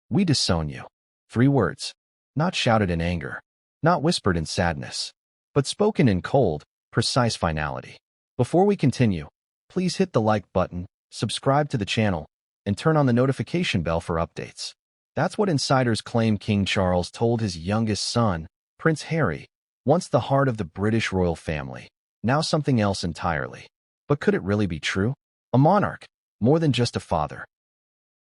We disown you. 3 words. Not shouted in anger, not whispered in sadness, but spoken in cold, precise finality. Before we continue, please hit the like button, subscribe to the channel, and turn on the notification bell for updates. That's what insiders claim King Charles told his youngest son, Prince Harry, once the heart of the British royal family, now something else entirely. But could it really be true? A monarch, more than just a father.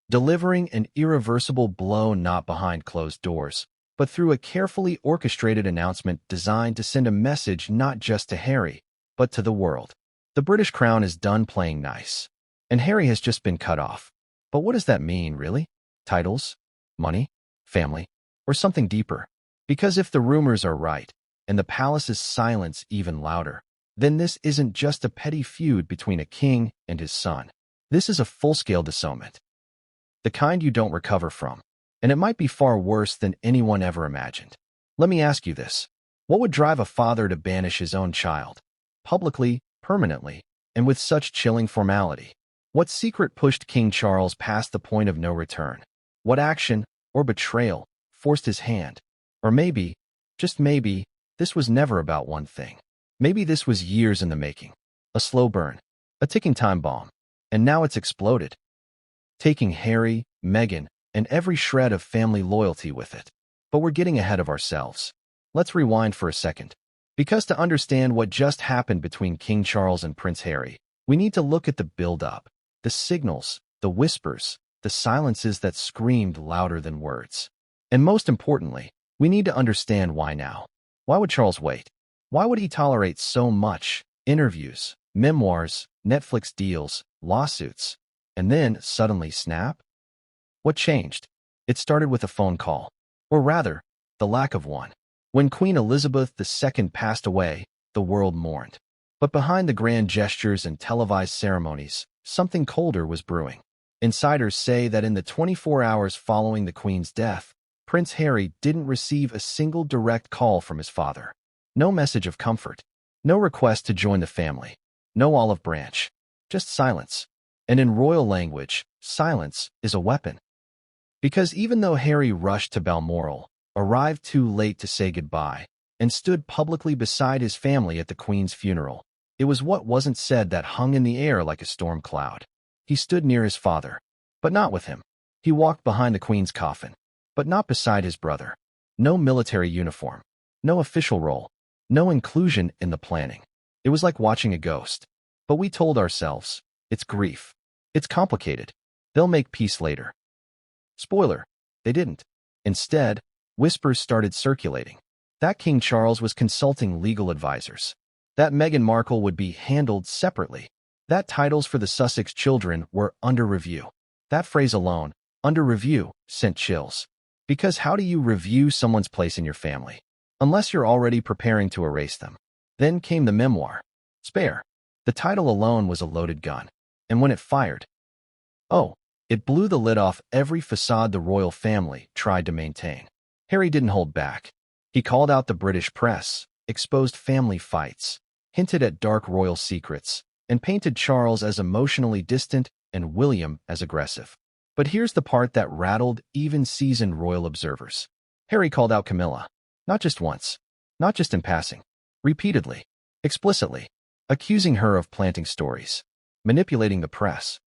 Delivering an irreversible blow not behind closed doors, but through a carefully orchestrated announcement designed to send a message not just to Harry, but to the world. The British crown is done playing nice, and Harry has just been cut off. But what does that mean, really? Titles? Money? Family? Or something deeper? Because if the rumors are right, and the palace's silence even louder, then this isn't just a petty feud between a king and his son. This is a full-scale disownment. The kind you don't recover from, and it might be far worse than anyone ever imagined. Let me ask you this. What would drive a father to banish his own child? Publicly, permanently, and with such chilling formality? What secret pushed King Charles past the point of no return? What action, or betrayal, forced his hand? Or maybe, just maybe, this was never about one thing. Maybe this was years in the making. A slow burn, a ticking time bomb, and now it's exploded, taking Harry, Meghan, and every shred of family loyalty with it. But we're getting ahead of ourselves. Let's rewind for a second. Because to understand what just happened between King Charles and Prince Harry, we need to look at the build-up, the signals, the whispers, the silences that screamed louder than words. And most importantly, we need to understand why now. Why would Charles wait? Why would he tolerate so much? Interviews, memoirs, Netflix deals, lawsuits, and then suddenly snap? What changed? It started with a phone call, or rather, the lack of one. When Queen Elizabeth II passed away, the world mourned. But behind the grand gestures and televised ceremonies, something colder was brewing. Insiders say that in the 24 hours following the Queen's death, Prince Harry didn't receive a single direct call from his father. No message of comfort, no request to join the family, no olive branch, just silence. And in royal language, silence is a weapon. Because even though Harry rushed to Balmoral, arrived too late to say goodbye, and stood publicly beside his family at the Queen's funeral, it was what wasn't said that hung in the air like a storm cloud. He stood near his father, but not with him. He walked behind the Queen's coffin, but not beside his brother. No military uniform, no official role, no inclusion in the planning. It was like watching a ghost. But we told ourselves, it's grief. It's complicated. They'll make peace later. Spoiler, they didn't. Instead, whispers started circulating. That King Charles was consulting legal advisors. That Meghan Markle would be handled separately. That titles for the Sussex children were under review. That phrase alone, under review, sent chills. Because how do you review someone's place in your family? Unless you're already preparing to erase them. Then came the memoir. Spare. The title alone was a loaded gun. And when it fired, it blew the lid off every facade the royal family tried to maintain. Harry didn't hold back. He called out the British press, exposed family fights, hinted at dark royal secrets, and painted Charles as emotionally distant and William as aggressive. But here's the part that rattled even seasoned royal observers. Harry called out Camilla, not just once, not just in passing, repeatedly, explicitly, accusing her of planting stories, manipulating the press,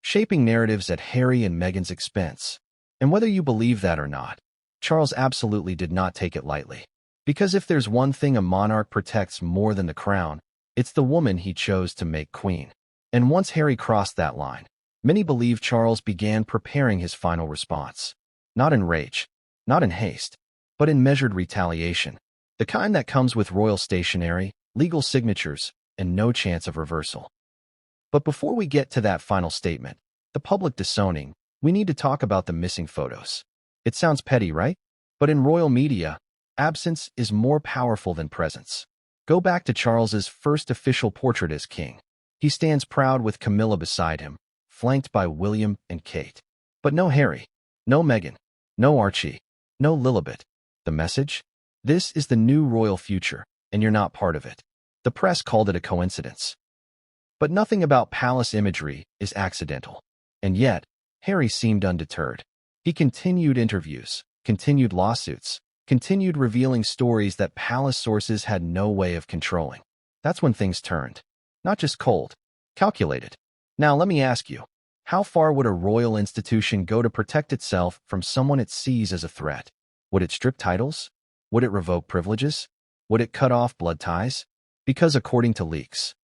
shaping narratives at Harry and Meghan's expense. And whether you believe that or not, Charles absolutely did not take it lightly. Because if there's one thing a monarch protects more than the crown, it's the woman he chose to make queen. And once Harry crossed that line, many believe Charles began preparing his final response. Not in rage, not in haste, but in measured retaliation. The kind that comes with royal stationery, legal signatures, and no chance of reversal. But before we get to that final statement, the public disowning, we need to talk about the missing photos. It sounds petty, right? But in royal media, absence is more powerful than presence. Go back to Charles's first official portrait as king. He stands proud with Camilla beside him, flanked by William and Kate. But no Harry, no Meghan, no Archie, no Lilibet. The message? This is the new royal future, and you're not part of it. The press called it a coincidence. But nothing about palace imagery is accidental. And yet, Harry seemed undeterred. He continued interviews, continued lawsuits, continued revealing stories that palace sources had no way of controlling. That's when things turned. Not just cold, calculated. Now let me ask you, how far would a royal institution go to protect itself from someone it sees as a threat? Would it strip titles? Would it revoke privileges? Would it cut off blood ties? Because according to leaks,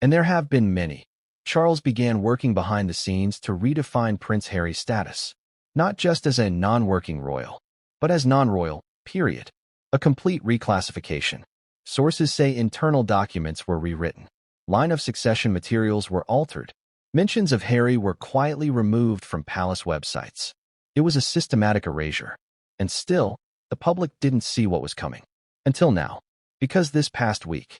and there have been many, Charles began working behind the scenes to redefine Prince Harry's status, not just as a non-working royal, but as non-royal, period. A complete reclassification. Sources say internal documents were rewritten. Line of succession materials were altered. Mentions of Harry were quietly removed from palace websites. It was a systematic erasure. And still, the public didn't see what was coming. Until now. Because this past week,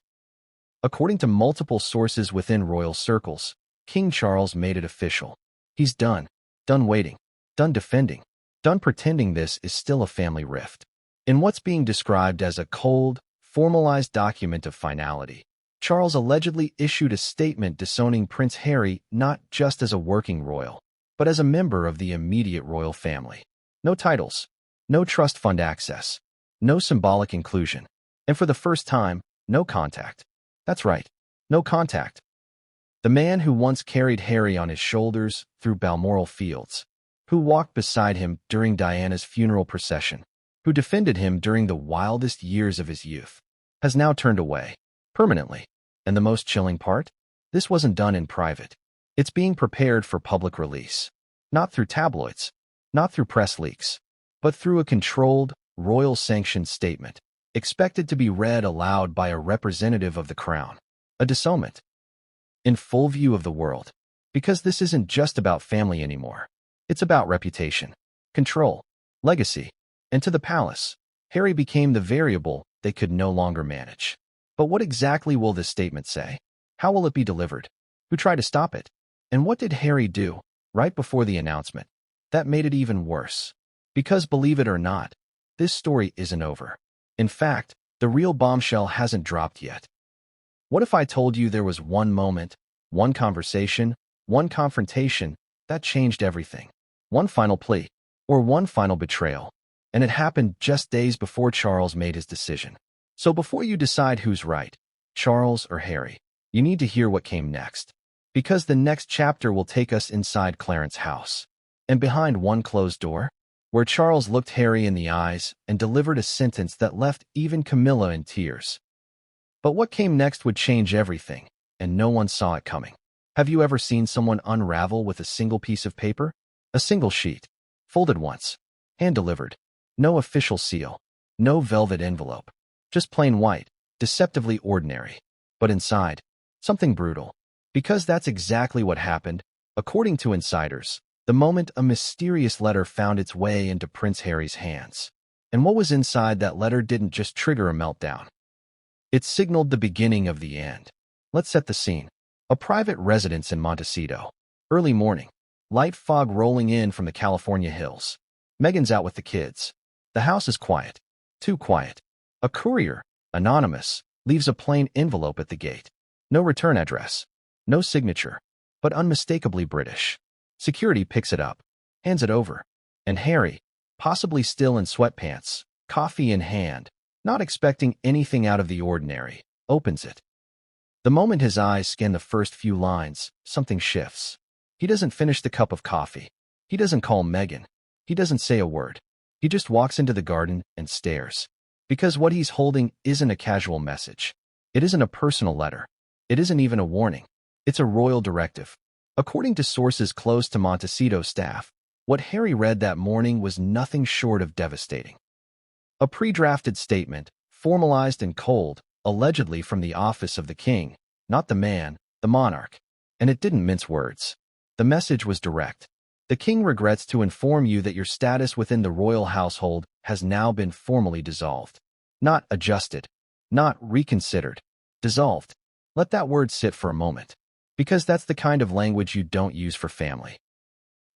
according to multiple sources within royal circles, King Charles made it official. He's done. Done waiting. Done defending. Done pretending this is still a family rift. In what's being described as a cold, formalized document of finality, Charles allegedly issued a statement disowning Prince Harry not just as a working royal, but as a member of the immediate royal family. No titles, no trust fund access, no symbolic inclusion, and for the first time, no contact. That's right, no contact. The man who once carried Harry on his shoulders through Balmoral Fields, who walked beside him during Diana's funeral procession, who defended him during the wildest years of his youth, has now turned away, permanently. And the most chilling part? This wasn't done in private. It's being prepared for public release. Not through tabloids, not through press leaks, but through a controlled, royal-sanctioned statement, expected to be read aloud by a representative of the crown. A disownment. In full view of the world. Because this isn't just about family anymore. It's about reputation, control, legacy. And to the palace, Harry became the variable they could no longer manage. But what exactly will this statement say? How will it be delivered? Who tried to stop it? And what did Harry do, right before the announcement, that made it even worse? Because believe it or not, this story isn't over. In fact, the real bombshell hasn't dropped yet. What if I told you there was one moment, one conversation, one confrontation that changed everything? One final plea, or one final betrayal. And it happened just days before Charles made his decision. So before you decide who's right, Charles or Harry, you need to hear what came next. Because the next chapter will take us inside Clarence's house. And behind one closed door, where Charles looked Harry in the eyes and delivered a sentence that left even Camilla in tears. But what came next would change everything, and no one saw it coming. Have you ever seen someone unravel with a single piece of paper? A single sheet, folded once, hand-delivered, no official seal, no velvet envelope. Just plain white, deceptively ordinary. But inside, something brutal. Because that's exactly what happened, according to insiders, the moment a mysterious letter found its way into Prince Harry's hands. And what was inside that letter didn't just trigger a meltdown. It signaled the beginning of the end. Let's set the scene. A private residence in Montecito. Early morning. Light fog rolling in from the California hills. Megan's out with the kids. The house is quiet. Too quiet. A courier, anonymous, leaves a plain envelope at the gate. No return address. No signature. But unmistakably British. Security picks it up. Hands it over. And Harry, possibly still in sweatpants, coffee in hand, not expecting anything out of the ordinary, opens it. The moment his eyes scan the first few lines, something shifts. He doesn't finish the cup of coffee. He doesn't call Megan. He doesn't say a word. He just walks into the garden and stares. Because what he's holding isn't a casual message. It isn't a personal letter. It isn't even a warning. It's a royal directive. According to sources close to Montecito staff, what Harry read that morning was nothing short of devastating. A pre-drafted statement, formalized and cold, allegedly from the office of the king, not the man, the monarch. And it didn't mince words. The message was direct. The king regrets to inform you that your status within the royal household has now been formally dissolved. Not adjusted. Not reconsidered. Dissolved. Let that word sit for a moment. Because that's the kind of language you don't use for family.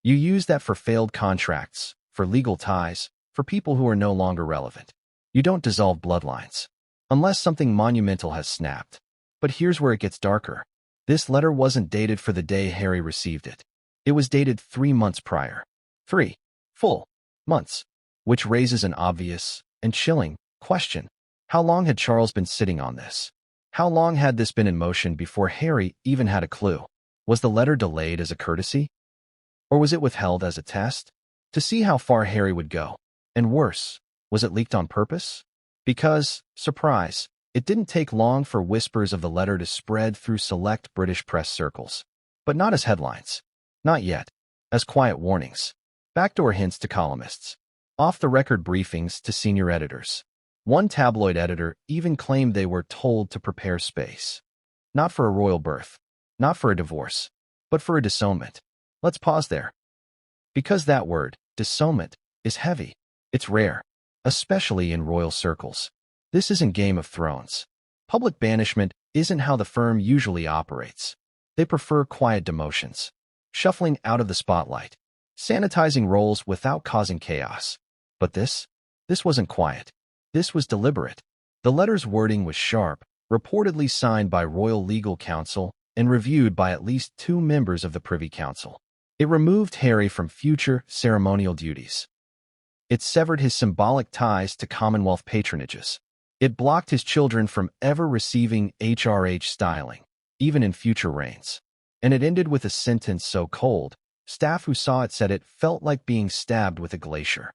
You use that for failed contracts, for legal ties, for people who are no longer relevant. You don't dissolve bloodlines. Unless something monumental has snapped. But here's where it gets darker. This letter wasn't dated for the day Harry received it. It was dated 3 months prior. 3. Full months. Which raises an obvious and chilling question. How long had Charles been sitting on this? How long had this been in motion before Harry even had a clue? Was the letter delayed as a courtesy? Or was it withheld as a test? To see how far Harry would go. And worse, was it leaked on purpose? Because, surprise, it didn't take long for whispers of the letter to spread through select British press circles. But not as headlines. Not yet. As quiet warnings. Backdoor hints to columnists. Off-the-record briefings to senior editors. One tabloid editor even claimed they were told to prepare space. Not for a royal birth. Not for a divorce. But for a disownment. Let's pause there. Because that word, disownment, is heavy. It's rare. Especially in royal circles. This isn't Game of Thrones. Public banishment isn't how the firm usually operates. They prefer quiet demotions. Shuffling out of the spotlight. Sanitizing roles without causing chaos. But this wasn't quiet. This was deliberate. The letter's wording was sharp, reportedly signed by Royal Legal Counsel and reviewed by at least 2 members of the Privy Council. It removed Harry from future ceremonial duties. It severed his symbolic ties to Commonwealth patronages. It blocked his children from ever receiving HRH styling, even in future reigns. And it ended with a sentence so cold, staff who saw it said it felt like being stabbed with a glacier.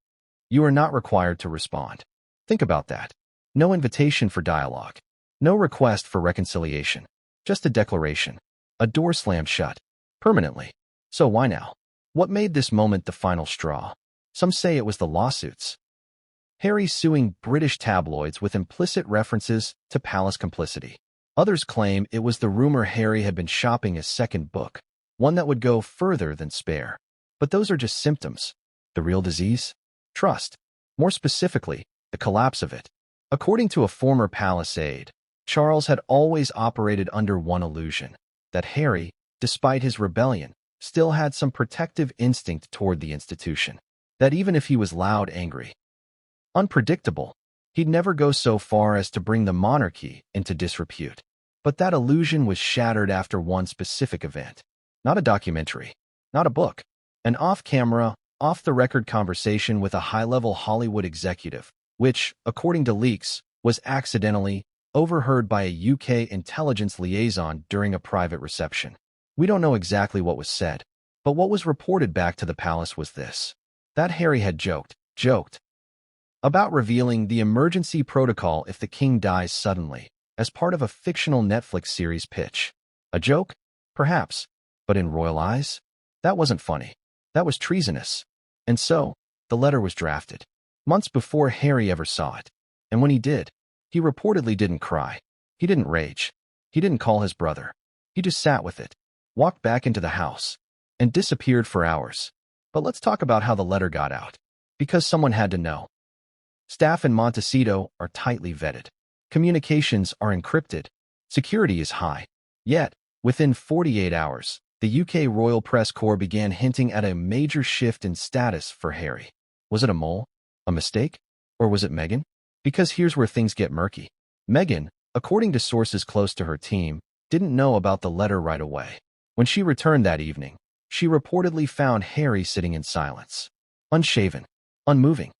You are not required to respond. Think about that. No invitation for dialogue. No request for reconciliation. Just a declaration. A door slammed shut. Permanently. So why now? What made this moment the final straw? Some say it was the lawsuits. Harry suing British tabloids with implicit references to palace complicity. Others claim it was the rumor Harry had been shopping a second book, one that would go further than Spare. But those are just symptoms. The real disease? Trust. More specifically, the collapse of it. According to a former palace aide, Charles had always operated under one illusion, that Harry, despite his rebellion, still had some protective instinct toward the institution. That even if he was loud, angry, unpredictable, he'd never go so far as to bring the monarchy into disrepute. But that illusion was shattered after one specific event. Not a documentary, not a book, an off-camera, off-the-record conversation with a high-level Hollywood executive, which, according to leaks, was accidentally overheard by a UK intelligence liaison during a private reception. We don't know exactly what was said, but what was reported back to the palace was this. That Harry had joked about revealing the emergency protocol if the king dies suddenly, as part of a fictional Netflix series pitch. A joke? Perhaps. But in royal eyes? That wasn't funny. That was treasonous. And so, the letter was drafted. Months before Harry ever saw it. And when he did, he reportedly didn't cry. He didn't rage. He didn't call his brother. He just sat with it, walked back into the house, and disappeared for hours. But let's talk about how the letter got out. Because someone had to know. Staff in Montecito are tightly vetted. Communications are encrypted. Security is high. Yet, within 48 hours, the UK Royal Press Corps began hinting at a major shift in status for Harry. Was it a mole? A mistake? Or was it Meghan? Because here's where things get murky. Meghan, according to sources close to her team, didn't know about the letter right away. When she returned that evening, she reportedly found Harry sitting in silence. Unshaven. Unmoving.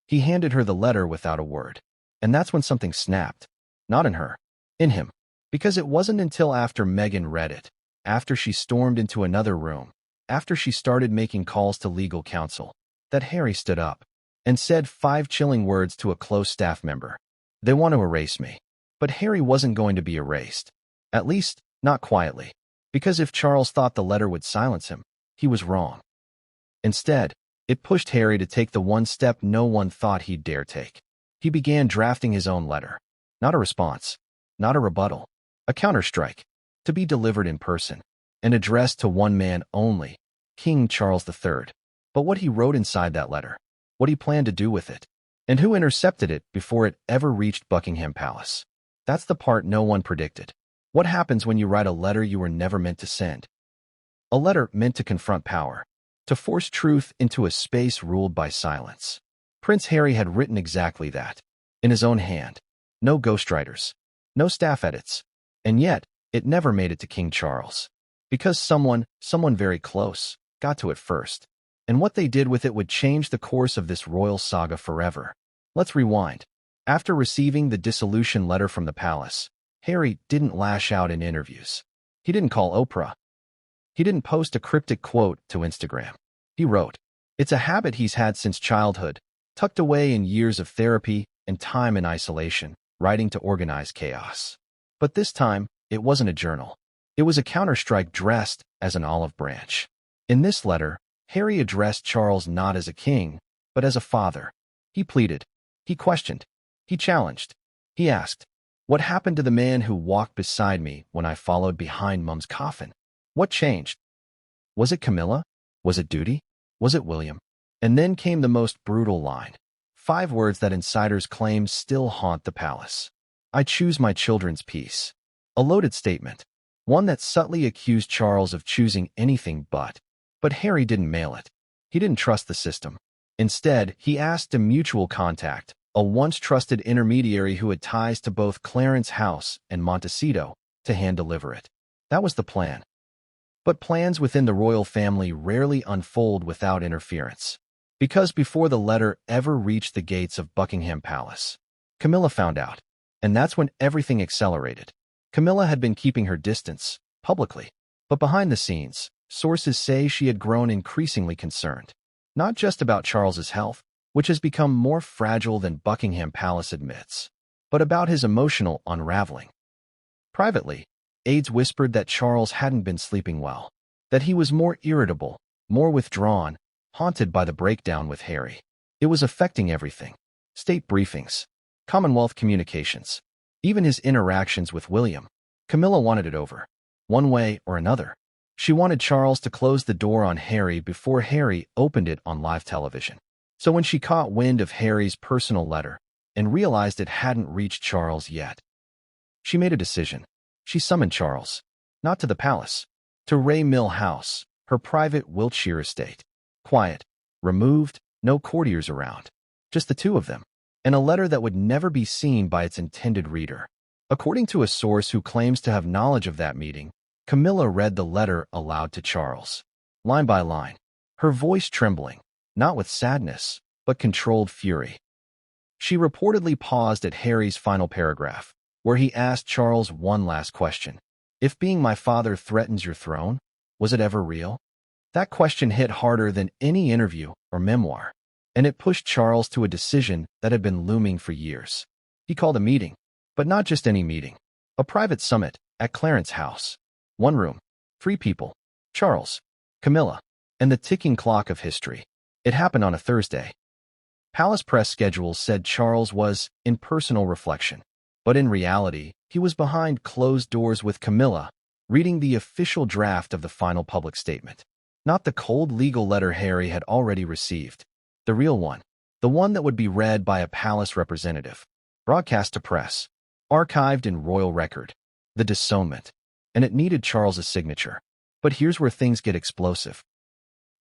He handed her the letter without a word. And that's when something snapped. Not in her. In him. Because it wasn't until after Meghan read it, after she stormed into another room, after she started making calls to legal counsel, that Harry stood up and said 5 chilling words to a close staff member. They want to erase me. But Harry wasn't going to be erased. At least, not quietly. Because if Charles thought the letter would silence him, he was wrong. Instead, it pushed Harry to take the one step no one thought he'd dare take. He began drafting his own letter. Not a response. Not a rebuttal. A counterstrike. To be delivered in person. And addressed to one man only, King Charles III. But what he wrote inside that letter. What he planned to do with it. And who intercepted it before it ever reached Buckingham Palace. That's the part no one predicted. What happens when you write a letter you were never meant to send? A letter meant to confront power. To force truth into a space ruled by silence. Prince Harry had written exactly that. In his own hand. No ghostwriters. No staff edits. And yet, it never made it to King Charles. Because someone very close, got to it first. and what they did with it would change the course of this royal saga forever. Let's rewind. After receiving the dissolution letter from the palace, Harry didn't lash out in interviews. He didn't call Oprah. He didn't post a cryptic quote to Instagram. He wrote, "It's a habit he's had since childhood, tucked away in years of therapy and time in isolation, writing to organize chaos." But this time, it wasn't a journal. It was a counterstrike dressed as an olive branch. In this letter, Harry addressed Charles not as a king, but as a father. He pleaded. He questioned. He challenged. He asked, "What happened to the man who walked beside me when I followed behind Mum's coffin? What changed? Was it Camilla? Was it duty? Was it William?" And then came the most brutal line. 5 words that insiders claim still haunt the palace. "I choose my children's peace." A loaded statement. One that subtly accused Charles of choosing anything but. But Harry didn't mail it. He didn't trust the system. Instead, he asked a mutual contact, a once-trusted intermediary who had ties to both Clarence House and Montecito, to hand-deliver it. That was the plan. But plans within the royal family rarely unfold without interference. Because before the letter ever reached the gates of Buckingham Palace, Camilla found out. And that's when everything accelerated. Camilla had been keeping her distance, publicly. But behind the scenes, sources say she had grown increasingly concerned. Not just about Charles's health, which has become more fragile than Buckingham Palace admits, but about his emotional unraveling. Privately, aides whispered that Charles hadn't been sleeping well, that he was more irritable, more withdrawn, haunted by the breakdown with Harry. It was affecting everything. State briefings, Commonwealth communications, even his interactions with William. Camilla wanted it over, one way or another. She wanted Charles to close the door on Harry before Harry opened it on live television. So when she caught wind of Harry's personal letter and realized it hadn't reached Charles yet, she made a decision. She summoned Charles, not to the palace, to Ray Mill House, her private Wiltshire estate. Quiet, removed, no courtiers around, just the two of them, and a letter that would never be seen by its intended reader. According to a source who claims to have knowledge of that meeting, Camilla read the letter aloud to Charles, line by line, her voice trembling, not with sadness, but controlled fury. She reportedly paused at Harry's final paragraph, where he asked Charles one last question. "If being my father threatens your throne, was it ever real?" That question hit harder than any interview or memoir, and it pushed Charles to a decision that had been looming for years. He called a meeting, but not just any meeting. A private summit at Clarence House. 1 room, 3 people, Charles, Camilla, and the ticking clock of history. It happened on a Thursday. Palace press schedules said Charles was in personal reflection, but in reality, he was behind closed doors with Camilla, reading the official draft of the final public statement. Not the cold legal letter Harry had already received. The real one. The one that would be read by a palace representative. Broadcast to press. Archived in royal record. The disownment. And it needed Charles's signature. But here's where things get explosive.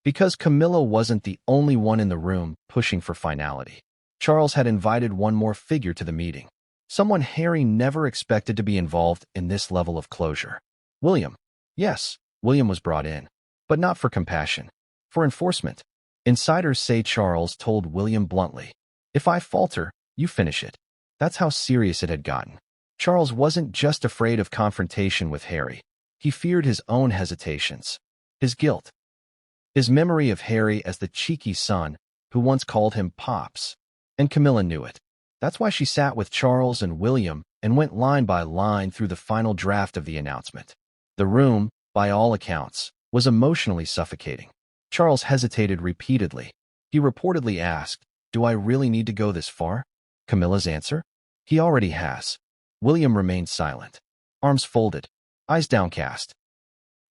Because Camilla wasn't the only one in the room pushing for finality. Charles had invited one more figure to the meeting. Someone Harry never expected to be involved in this level of closure. William. Yes, William was brought in. But not for compassion. For enforcement. Insiders say Charles told William bluntly, "If I falter, you finish it." That's how serious it had gotten. Charles wasn't just afraid of confrontation with Harry. He feared his own hesitations. His guilt. His memory of Harry as the cheeky son who once called him Pops. And Camilla knew it. That's why she sat with Charles and William and went line by line through the final draft of the announcement. The room, by all accounts, was emotionally suffocating. Charles hesitated repeatedly. He reportedly asked, "Do I really need to go this far?" Camilla's answer? "He already has." William remained silent, arms folded, eyes downcast.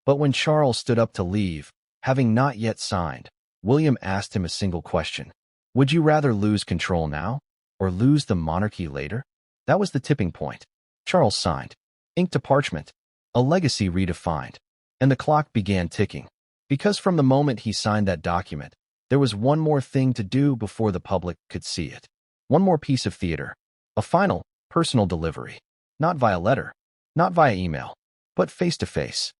But when Charles stood up to leave, having not yet signed, William asked him a single question. "Would you rather lose control now, or lose the monarchy later?" That was the tipping point. Charles signed. Ink to parchment. A legacy redefined. And the clock began ticking. Because from the moment he signed that document, there was one more thing to do before the public could see it. One more piece of theater. A final, personal delivery. Not via letter, not via email, but face-to-face.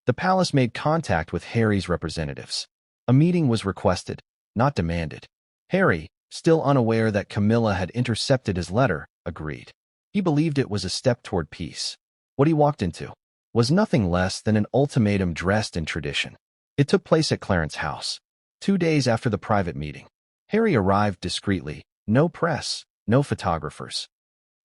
The palace made contact with Harry's representatives. A meeting was requested, not demanded. Harry, still unaware that Camilla had intercepted his letter, agreed. He believed it was a step toward peace. What he walked into was nothing less than an ultimatum dressed in tradition. It took place at Clarence's house. 2 days after the private meeting, Harry arrived discreetly, no press, no photographers.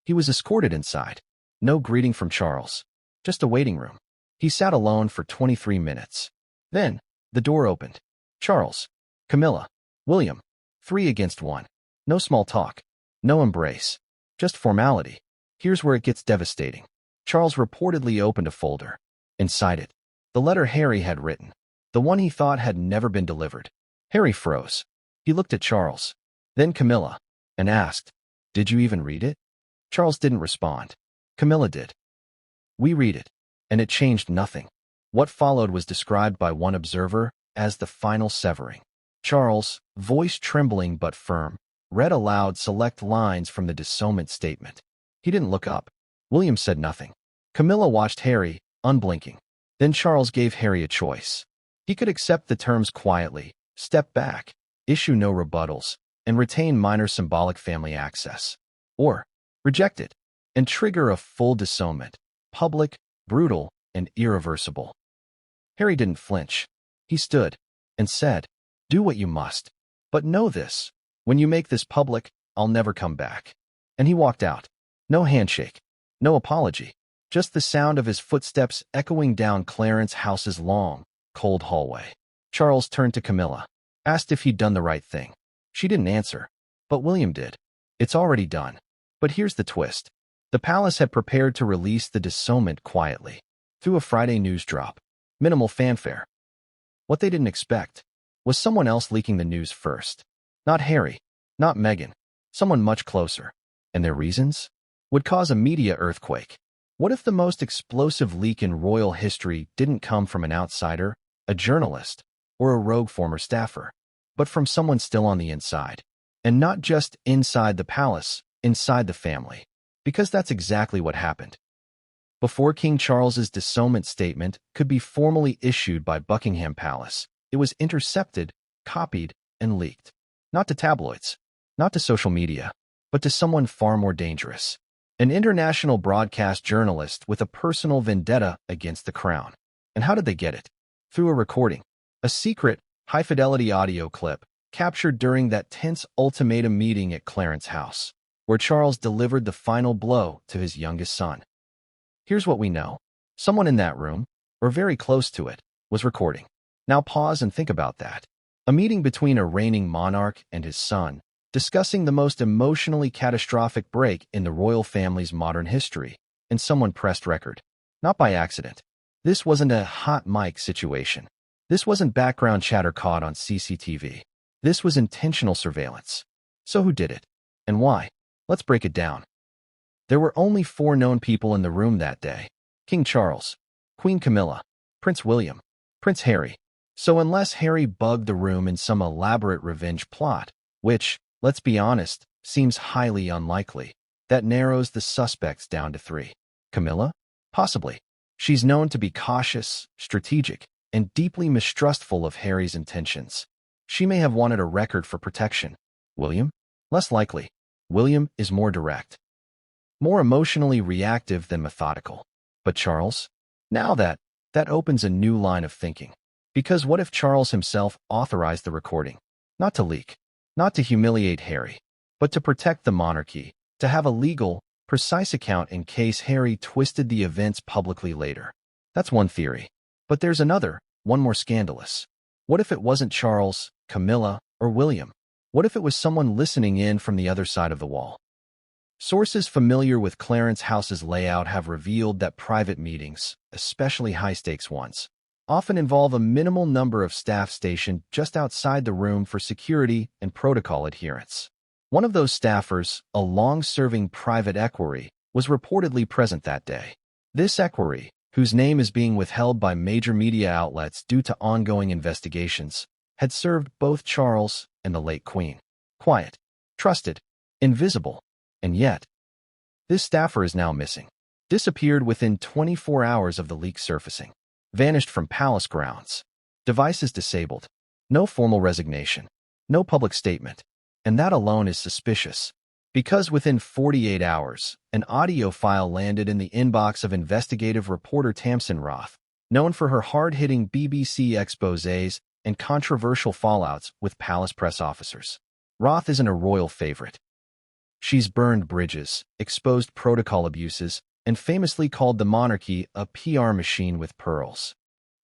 He was escorted inside. No greeting from Charles, just a waiting room. He sat alone for 23 minutes. Then, the door opened. Charles, Camilla, William, 3 against 1. No small talk, no embrace, just formality. Here's where it gets devastating. Charles reportedly opened a folder. Inside it, the letter Harry had written, the one he thought had never been delivered. Harry froze. He looked at Charles, then Camilla, and asked, "Did you even read it?" Charles didn't respond. Camilla did. "We read it, and it changed nothing." What followed was described by one observer as the final severing. Charles, voice trembling but firm, read aloud select lines from the dissolution statement. He didn't look up. William said nothing. Camilla watched Harry, unblinking. Then Charles gave Harry a choice. He could accept the terms quietly, step back, issue no rebuttals, and retain minor symbolic family access. Or reject it and trigger a full dissolution, public, brutal, and irreversible. Harry didn't flinch. He stood and said, "Do what you must. But know this, when you make this public, I'll never come back." And he walked out. No handshake, no apology, just the sound of his footsteps echoing down Clarence's house's long, cold hallway. Charles turned to Camilla, asked if he'd done the right thing. She didn't answer, but William did. "It's already done." But here's the twist. The palace had prepared to release the dissolution quietly, through a Friday news drop. Minimal fanfare. What they didn't expect was someone else leaking the news first. Not Harry, not Meghan, someone much closer. And their reasons would cause a media earthquake. What if the most explosive leak in royal history didn't come from an outsider, a journalist, or a rogue former staffer, but from someone still on the inside? And not just inside the palace, inside the family. Because that's exactly what happened. Before King Charles's dissolution statement could be formally issued by Buckingham Palace, it was intercepted, copied, and leaked. Not to tabloids, not to social media, but to someone far more dangerous. An international broadcast journalist with a personal vendetta against the crown. And how did they get it? Through a recording. A secret, high-fidelity audio clip captured during that tense ultimatum meeting at Clarence's house, where Charles delivered the final blow to his youngest son. Here's what we know. Someone in that room, or very close to it, was recording. Now pause and think about that. A meeting between a reigning monarch and his son, discussing the most emotionally catastrophic break in the royal family's modern history, and someone pressed record. Not by accident. This wasn't a hot mic situation. This wasn't background chatter caught on CCTV. This was intentional surveillance. So who did it? And why? Let's break it down. There were only 4 known people in the room that day. King Charles, Queen Camilla, Prince William, Prince Harry. So unless Harry bugged the room in some elaborate revenge plot, which, let's be honest, seems highly unlikely, that narrows the suspects down to 3. Camilla? Possibly. She's known to be cautious, strategic, and deeply mistrustful of Harry's intentions. She may have wanted a record for protection. William? Less likely. William is more direct. More emotionally reactive than methodical. But Charles? Now that opens a new line of thinking. Because what if Charles himself authorized the recording? Not to leak, not to humiliate Harry, but to protect the monarchy, to have a legal, precise account in case Harry twisted the events publicly later. That's one theory. But there's another, one more scandalous. What if it wasn't Charles, Camilla, or William? What if it was someone listening in from the other side of the wall? Sources familiar with Clarence's house's layout have revealed that private meetings, especially high-stakes ones, often involve a minimal number of staff stationed just outside the room for security and protocol adherence. One of those staffers, a long-serving private equerry, was reportedly present that day. This equerry, whose name is being withheld by major media outlets due to ongoing investigations, had served both Charles and the late Queen. Quiet, trusted, invisible. And yet, this staffer is now missing. Disappeared within 24 hours of the leak surfacing. Vanished from palace grounds. Devices disabled. No formal resignation. No public statement. And that alone is suspicious. Because within 48 hours, an audio file landed in the inbox of investigative reporter Tamsin Roth, known for her hard-hitting BBC exposés and controversial fallouts with palace press officers. Roth isn't a royal favorite. She's burned bridges, exposed protocol abuses, and famously called the monarchy a PR machine with pearls.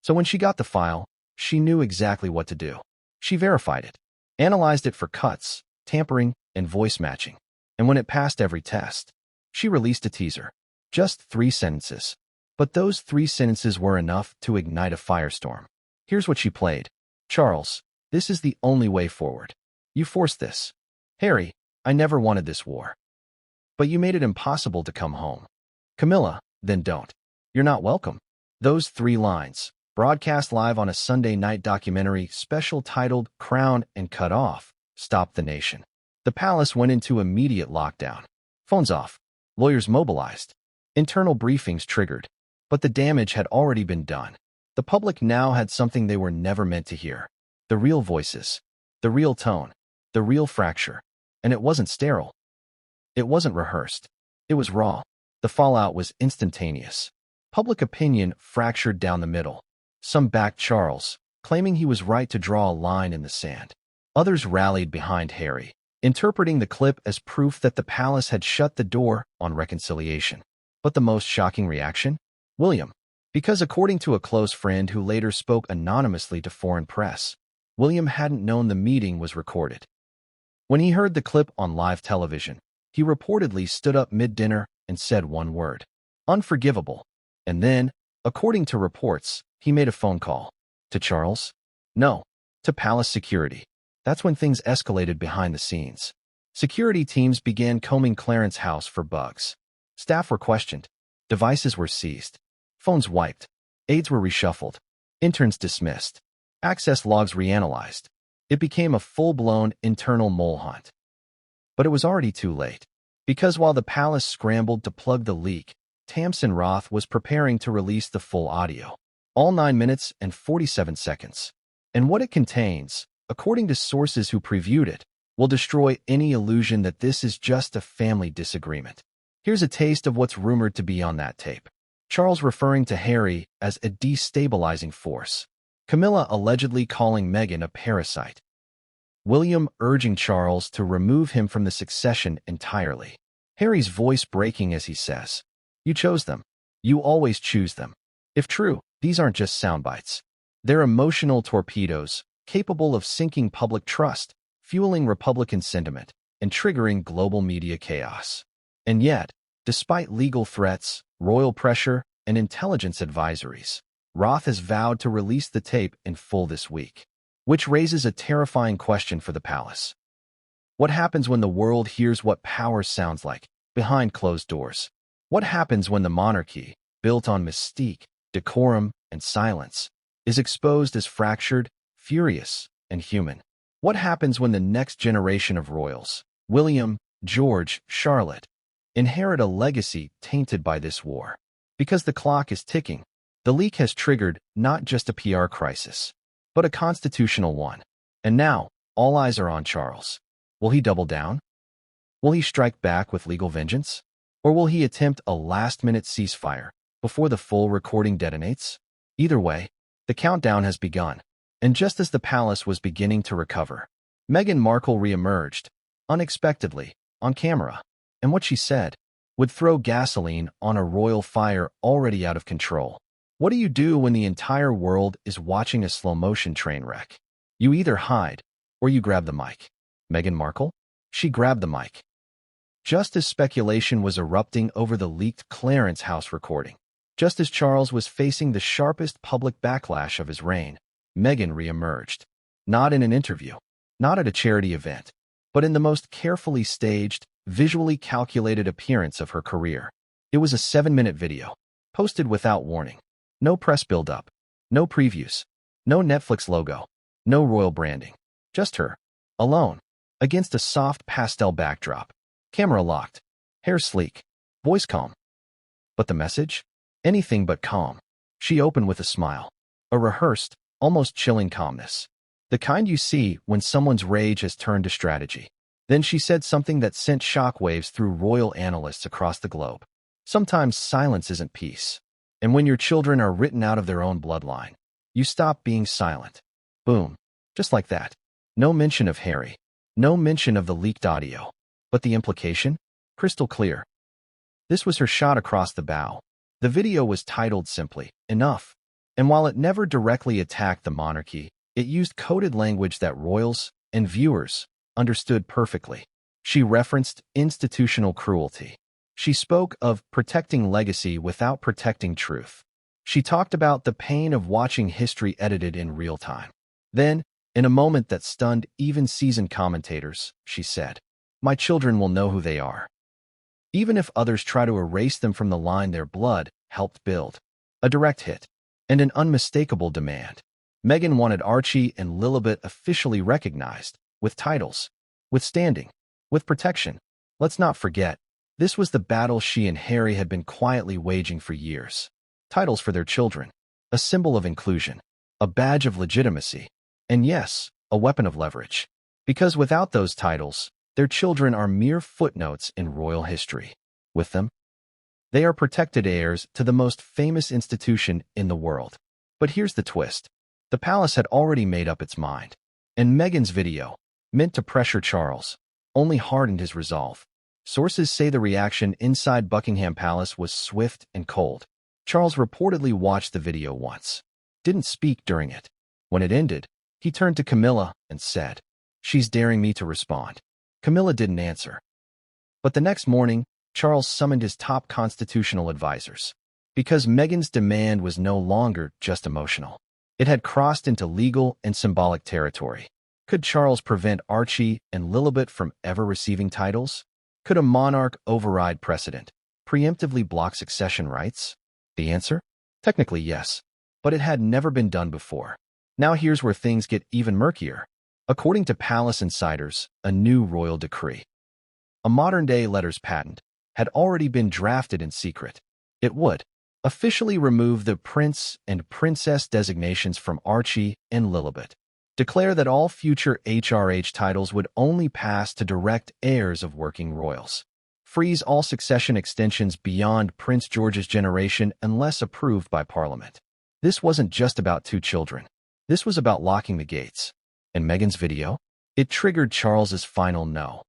So when she got the file, she knew exactly what to do. She verified it, analyzed it for cuts, tampering, and voice matching. And when it passed every test, she released a teaser. Just 3 sentences. But those 3 sentences were enough to ignite a firestorm. Here's what she played. Charles, this is the only way forward. You forced this. Harry, I never wanted this war. But you made it impossible to come home. Camilla, then don't. You're not welcome. Those 3 lines, broadcast live on a Sunday night documentary special titled Crown and Cut Off, stopped the nation. The palace went into immediate lockdown. Phones off. Lawyers mobilized. Internal briefings triggered. But the damage had already been done. The public now had something they were never meant to hear. The real voices. The real tone. The real fracture. And it wasn't sterile. It wasn't rehearsed. It was raw. The fallout was instantaneous. Public opinion fractured down the middle. Some backed Charles, claiming he was right to draw a line in the sand. Others rallied behind Harry, interpreting the clip as proof that the palace had shut the door on reconciliation. But the most shocking reaction? William. Because according to a close friend who later spoke anonymously to foreign press, William hadn't known the meeting was recorded. When he heard the clip on live television, he reportedly stood up mid-dinner and said one word. Unforgivable. And then, according to reports, he made a phone call. To Charles? No. To palace security. That's when things escalated behind the scenes. Security teams began combing Clarence's house for bugs. Staff were questioned. Devices were seized. Phones wiped. Aides were reshuffled. Interns dismissed. Access logs reanalyzed. It became a full-blown internal mole hunt. But it was already too late. Because while the palace scrambled to plug the leak, Tamsin Roth was preparing to release the full audio. All 9 minutes and 47 seconds. And what it contains, according to sources who previewed it, will destroy any illusion that this is just a family disagreement. Here's a taste of what's rumored to be on that tape. Charles referring to Harry as a destabilizing force. Camilla allegedly calling Meghan a parasite. William urging Charles to remove him from the succession entirely. Harry's voice breaking as he says, "You chose them. You always choose them." If true, these aren't just sound bites. They're emotional torpedoes, capable of sinking public trust, fueling Republican sentiment, and triggering global media chaos. And yet, despite legal threats, royal pressure, and intelligence advisories, Roth has vowed to release the tape in full this week. Which raises a terrifying question for the palace. What happens when the world hears what power sounds like, behind closed doors? What happens when the monarchy, built on mystique, decorum, and silence, is exposed as fractured, furious, and human? What happens when the next generation of royals, William, George, Charlotte, inherit a legacy tainted by this war? Because the clock is ticking, the leak has triggered not just a PR crisis, but a constitutional one. And now, all eyes are on Charles. Will he double down? Will he strike back with legal vengeance? Or will he attempt a last-minute ceasefire before the full recording detonates? Either way, the countdown has begun. And just as the palace was beginning to recover, Meghan Markle re-emerged, unexpectedly, on camera. And what she said would throw gasoline on a royal fire already out of control. What do you do when the entire world is watching a slow-motion train wreck? You either hide, or you grab the mic. Meghan Markle? She grabbed the mic. Just as speculation was erupting over the leaked Clarence House recording, just as Charles was facing the sharpest public backlash of his reign, Meghan re-emerged. Not in an interview, not at a charity event, but in the most carefully staged, visually calculated appearance of her career. It was a 7-minute video, posted without warning. No press build-up, no previews, no Netflix logo, no royal branding. Just her, alone, against a soft pastel backdrop. Camera locked, hair sleek, voice calm. But the message? Anything but calm. She opened with a smile, a rehearsed, almost chilling calmness. The kind you see when someone's rage has turned to strategy. Then she said something that sent shockwaves through royal analysts across the globe. Sometimes silence isn't peace. And when your children are written out of their own bloodline, you stop being silent. Boom. Just like that. No mention of Harry. No mention of the leaked audio. But the implication? Crystal clear. This was her shot across the bow. The video was titled simply, "Enough." And while it never directly attacked the monarchy, it used coded language that royals and viewers understood perfectly. She referenced institutional cruelty. She spoke of protecting legacy without protecting truth. She talked about the pain of watching history edited in real time. Then, in a moment that stunned even seasoned commentators, she said, "My children will know who they are, even if others try to erase them from the line their blood helped build." A direct hit, and an unmistakable demand. Meghan wanted Archie and Lilibet officially recognized, with titles, with standing, with protection. Let's not forget, this was the battle she and Harry had been quietly waging for years. Titles for their children, a symbol of inclusion, a badge of legitimacy, and yes, a weapon of leverage. Because without those titles, their children are mere footnotes in royal history. With them, they are protected heirs to the most famous institution in the world. But here's the twist. The palace had already made up its mind. And Meghan's video, meant to pressure Charles, only hardened his resolve. Sources say the reaction inside Buckingham Palace was swift and cold. Charles reportedly watched the video once, didn't speak during it. When it ended, he turned to Camilla and said, "She's daring me to respond." Camilla didn't answer. But the next morning, Charles summoned his top constitutional advisors. Because Meghan's demand was no longer just emotional. It had crossed into legal and symbolic territory. Could Charles prevent Archie and Lilibet from ever receiving titles? Could a monarch override precedent, preemptively block succession rights? The answer? Technically yes, but it had never been done before. Now here's where things get even murkier. According to palace insiders, a new royal decree, a modern-day letters patent, had already been drafted in secret. It would officially remove the prince and princess designations from Archie and Lilibet, declare that all future HRH titles would only pass to direct heirs of working royals, freeze all succession extensions beyond Prince George's generation unless approved by Parliament. This wasn't just about two children. This was about locking the gates. And Meghan's video? It triggered Charles's final no.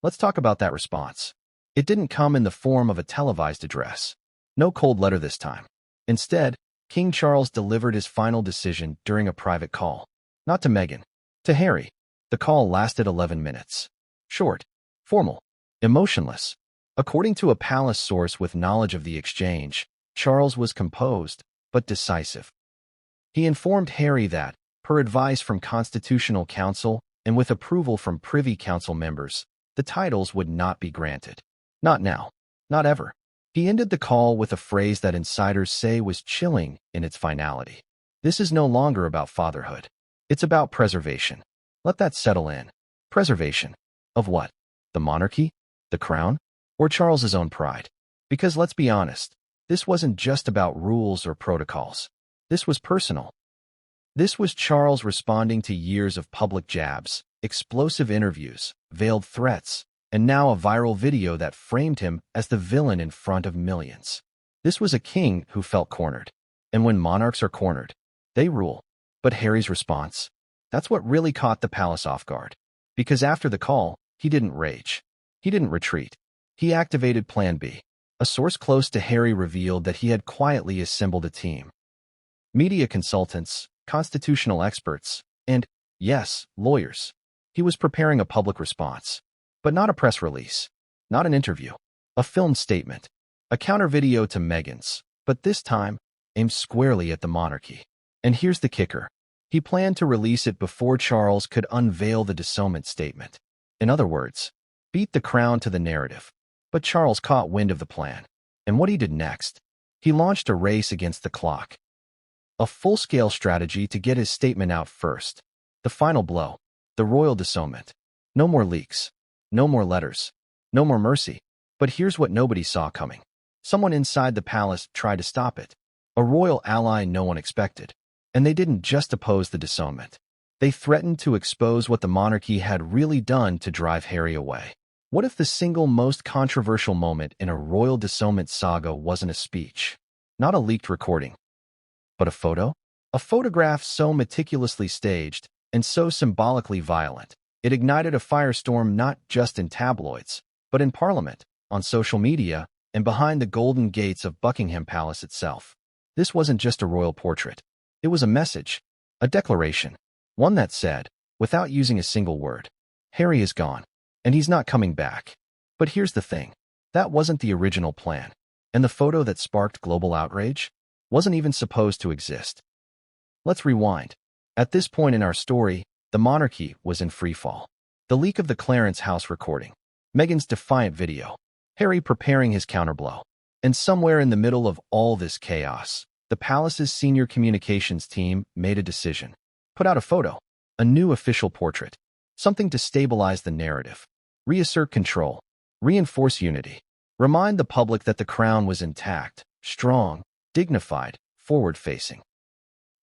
Let's talk about that response. It didn't come in the form of a televised address. No cold letter this time. Instead, King Charles delivered his final decision during a private call. Not to Meghan, to Harry. The call lasted 11 minutes. Short, formal, emotionless. According to a palace source with knowledge of the exchange, Charles was composed, but decisive. He informed Harry that, per advice from Constitutional Council and with approval from Privy Council members, the titles would not be granted. Not now. Not ever. He ended the call with a phrase that insiders say was chilling in its finality. This is no longer about fatherhood. It's about preservation. Let that settle in. Preservation. Of what? The monarchy? The crown? Or Charles's own pride? Because let's be honest, this wasn't just about rules or protocols. This was personal. This was Charles responding to years of public jabs, explosive interviews, veiled threats, and now a viral video that framed him as the villain in front of millions. This was a king who felt cornered. And when monarchs are cornered, they rule. But Harry's response? That's what really caught the palace off guard. Because after the call, he didn't rage. He didn't retreat. He activated Plan B. A source close to Harry revealed that he had quietly assembled a team. Media consultants, constitutional experts, and, yes, lawyers. He was preparing a public response. But not a press release. Not an interview. A filmed statement. A counter video to Meghan's, but this time, aimed squarely at the monarchy. And here's the kicker. He planned to release it before Charles could unveil the dissownment statement. In other words, beat the crown to the narrative. But Charles caught wind of the plan. And what he did next? He launched a race against the clock. A full-scale strategy to get his statement out first. The final blow. The royal dissownment. No more leaks. No more letters. No more mercy. But here's what nobody saw coming. Someone inside the palace tried to stop it. A royal ally no one expected. And they didn't just oppose the dissownment. They threatened to expose what the monarchy had really done to drive Harry away. What if the single most controversial moment in a royal dissolution saga wasn't a speech, not a leaked recording, but a photo? A photograph so meticulously staged and so symbolically violent, it ignited a firestorm not just in tabloids, but in Parliament, on social media, and behind the golden gates of Buckingham Palace itself. This wasn't just a royal portrait. It was a message, a declaration, one that said, without using a single word, Harry is gone, and he's not coming back. But here's the thing. That wasn't the original plan, and the photo that sparked global outrage wasn't even supposed to exist. Let's rewind. At this point in our story, the monarchy was in freefall. The leak of the Clarence House recording, Meghan's defiant video, Harry preparing his counterblow. And somewhere in the middle of all this chaos, the palace's senior communications team made a decision. Put out a photo, a new official portrait, something to stabilize the narrative, reassert control, reinforce unity, remind the public that the crown was intact, strong, dignified, forward-facing.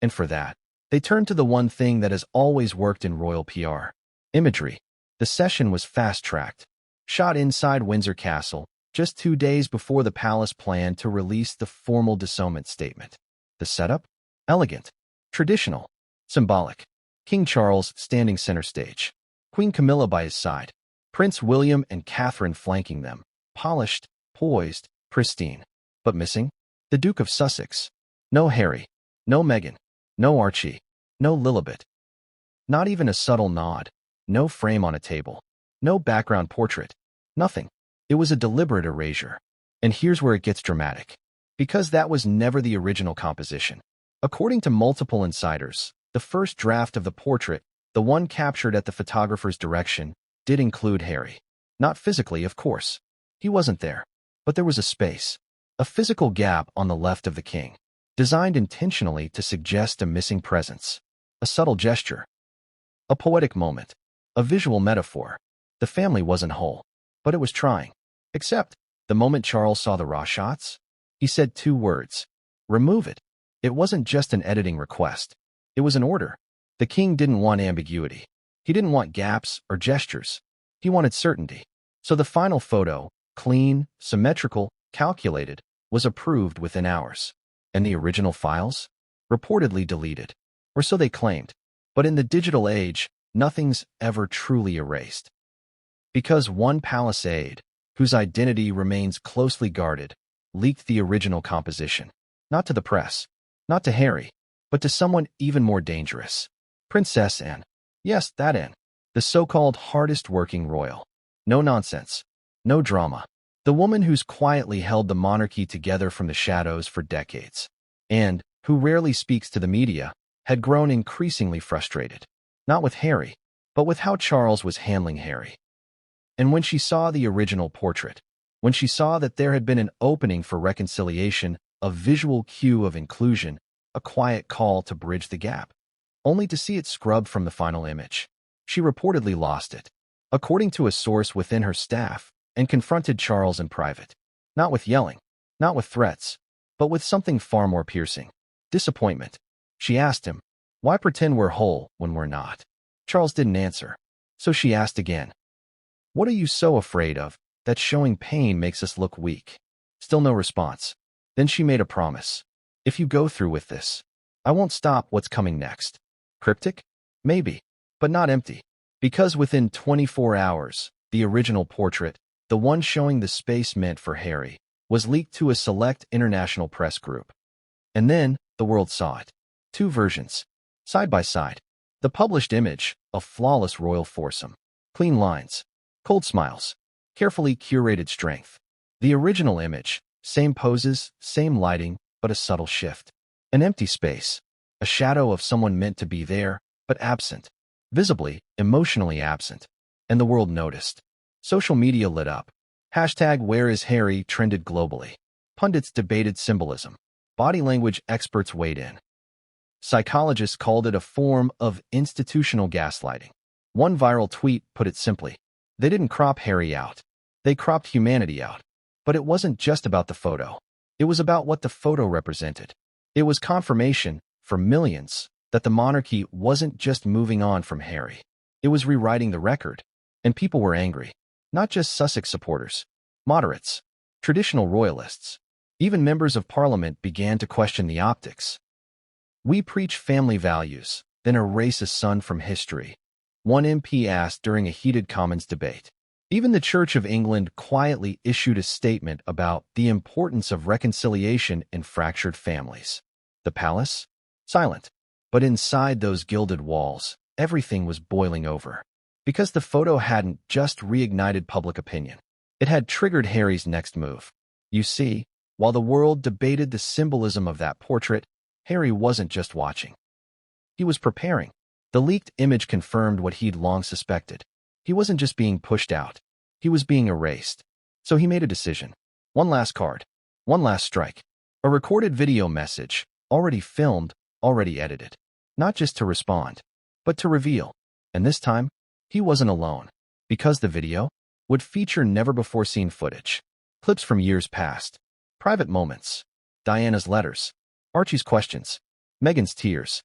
And for that, they turned to the one thing that has always worked in royal PR: imagery. The session was fast-tracked, shot inside Windsor Castle, just 2 days before the palace planned to release the formal dissolution statement. The setup? Elegant, traditional, symbolic. King Charles standing center stage, Queen Camilla by his side, Prince William and Catherine flanking them, polished, poised, pristine. But missing? The Duke of Sussex. No Harry, no Meghan, no Archie, no Lilibet. Not even a subtle nod, no frame on a table, no background portrait, nothing. It was a deliberate erasure. And here's where it gets dramatic. Because that was never the original composition. According to multiple insiders, the first draft of the portrait, the one captured at the photographer's direction, did include Harry. Not physically, of course. He wasn't there. But there was a space, a physical gap on the left of the king, designed intentionally to suggest a missing presence, a subtle gesture, a poetic moment, a visual metaphor. The family wasn't whole, but it was trying. Except, the moment Charles saw the raw shots, he said 2 words: remove it. It wasn't just an editing request. It was an order. The king didn't want ambiguity. He didn't want gaps or gestures. He wanted certainty. So the final photo, clean, symmetrical, calculated, was approved within hours. And the original files? Reportedly deleted. Or so they claimed. But in the digital age, nothing's ever truly erased. Because one palace aide, whose identity remains closely guarded, leaked the original composition. Not to the press, not to Harry, but to someone even more dangerous. Princess Anne. Yes, that Anne. The so-called hardest working royal. No nonsense. No drama. The woman who's quietly held the monarchy together from the shadows for decades. And, who rarely speaks to the media, had grown increasingly frustrated. Not with Harry, but with how Charles was handling Harry. And when she saw the original portrait, when she saw that there had been an opening for reconciliation, a visual cue of inclusion, a quiet call to bridge the gap, only to see it scrubbed from the final image, she reportedly lost it, according to a source within her staff, and confronted Charles in private. Not with yelling, not with threats, but with something far more piercing: disappointment. She asked him, "Why pretend we're whole when we're not?" Charles didn't answer, so she asked again, "What are you so afraid of, that showing pain makes us look weak?" Still no response. Then she made a promise. "If you go through with this, I won't stop what's coming next." Cryptic? Maybe, but not empty. Because within 24 hours, the original portrait, the one showing the space meant for Harry, was leaked to a select international press group. And then, the world saw it. 2 versions, side by side. The published image, a flawless royal foursome. Clean lines, cold smiles, carefully curated strength. The original image, same poses, same lighting, but a subtle shift. An empty space, a shadow of someone meant to be there, but absent. Visibly, emotionally absent. And the world noticed. Social media lit up. Hashtag Where is Harry trended globally. Pundits debated symbolism. Body language experts weighed in. Psychologists called it a form of institutional gaslighting. One viral tweet put it simply: they didn't crop Harry out. They cropped humanity out. But it wasn't just about the photo. It was about what the photo represented. It was confirmation, for millions, that the monarchy wasn't just moving on from Harry. It was rewriting the record, and people were angry. Not just Sussex supporters, moderates, traditional royalists. Even members of parliament began to question the optics. "We preach family values, then erase a son from history," one MP asked during a heated Commons debate. Even the Church of England quietly issued a statement about the importance of reconciliation in fractured families. The palace? Silent. But inside those gilded walls, everything was boiling over. Because the photo hadn't just reignited public opinion. It had triggered Harry's next move. You see, while the world debated the symbolism of that portrait, Harry wasn't just watching. He was preparing. The leaked image confirmed what he'd long suspected. He wasn't just being pushed out. He was being erased. So he made a decision. One last card. One last strike. A recorded video message, already filmed, already edited. Not just to respond, but to reveal. And this time, he wasn't alone. Because the video would feature never-before-seen footage. Clips from years past. Private moments. Diana's letters. Archie's questions. Meghan's tears.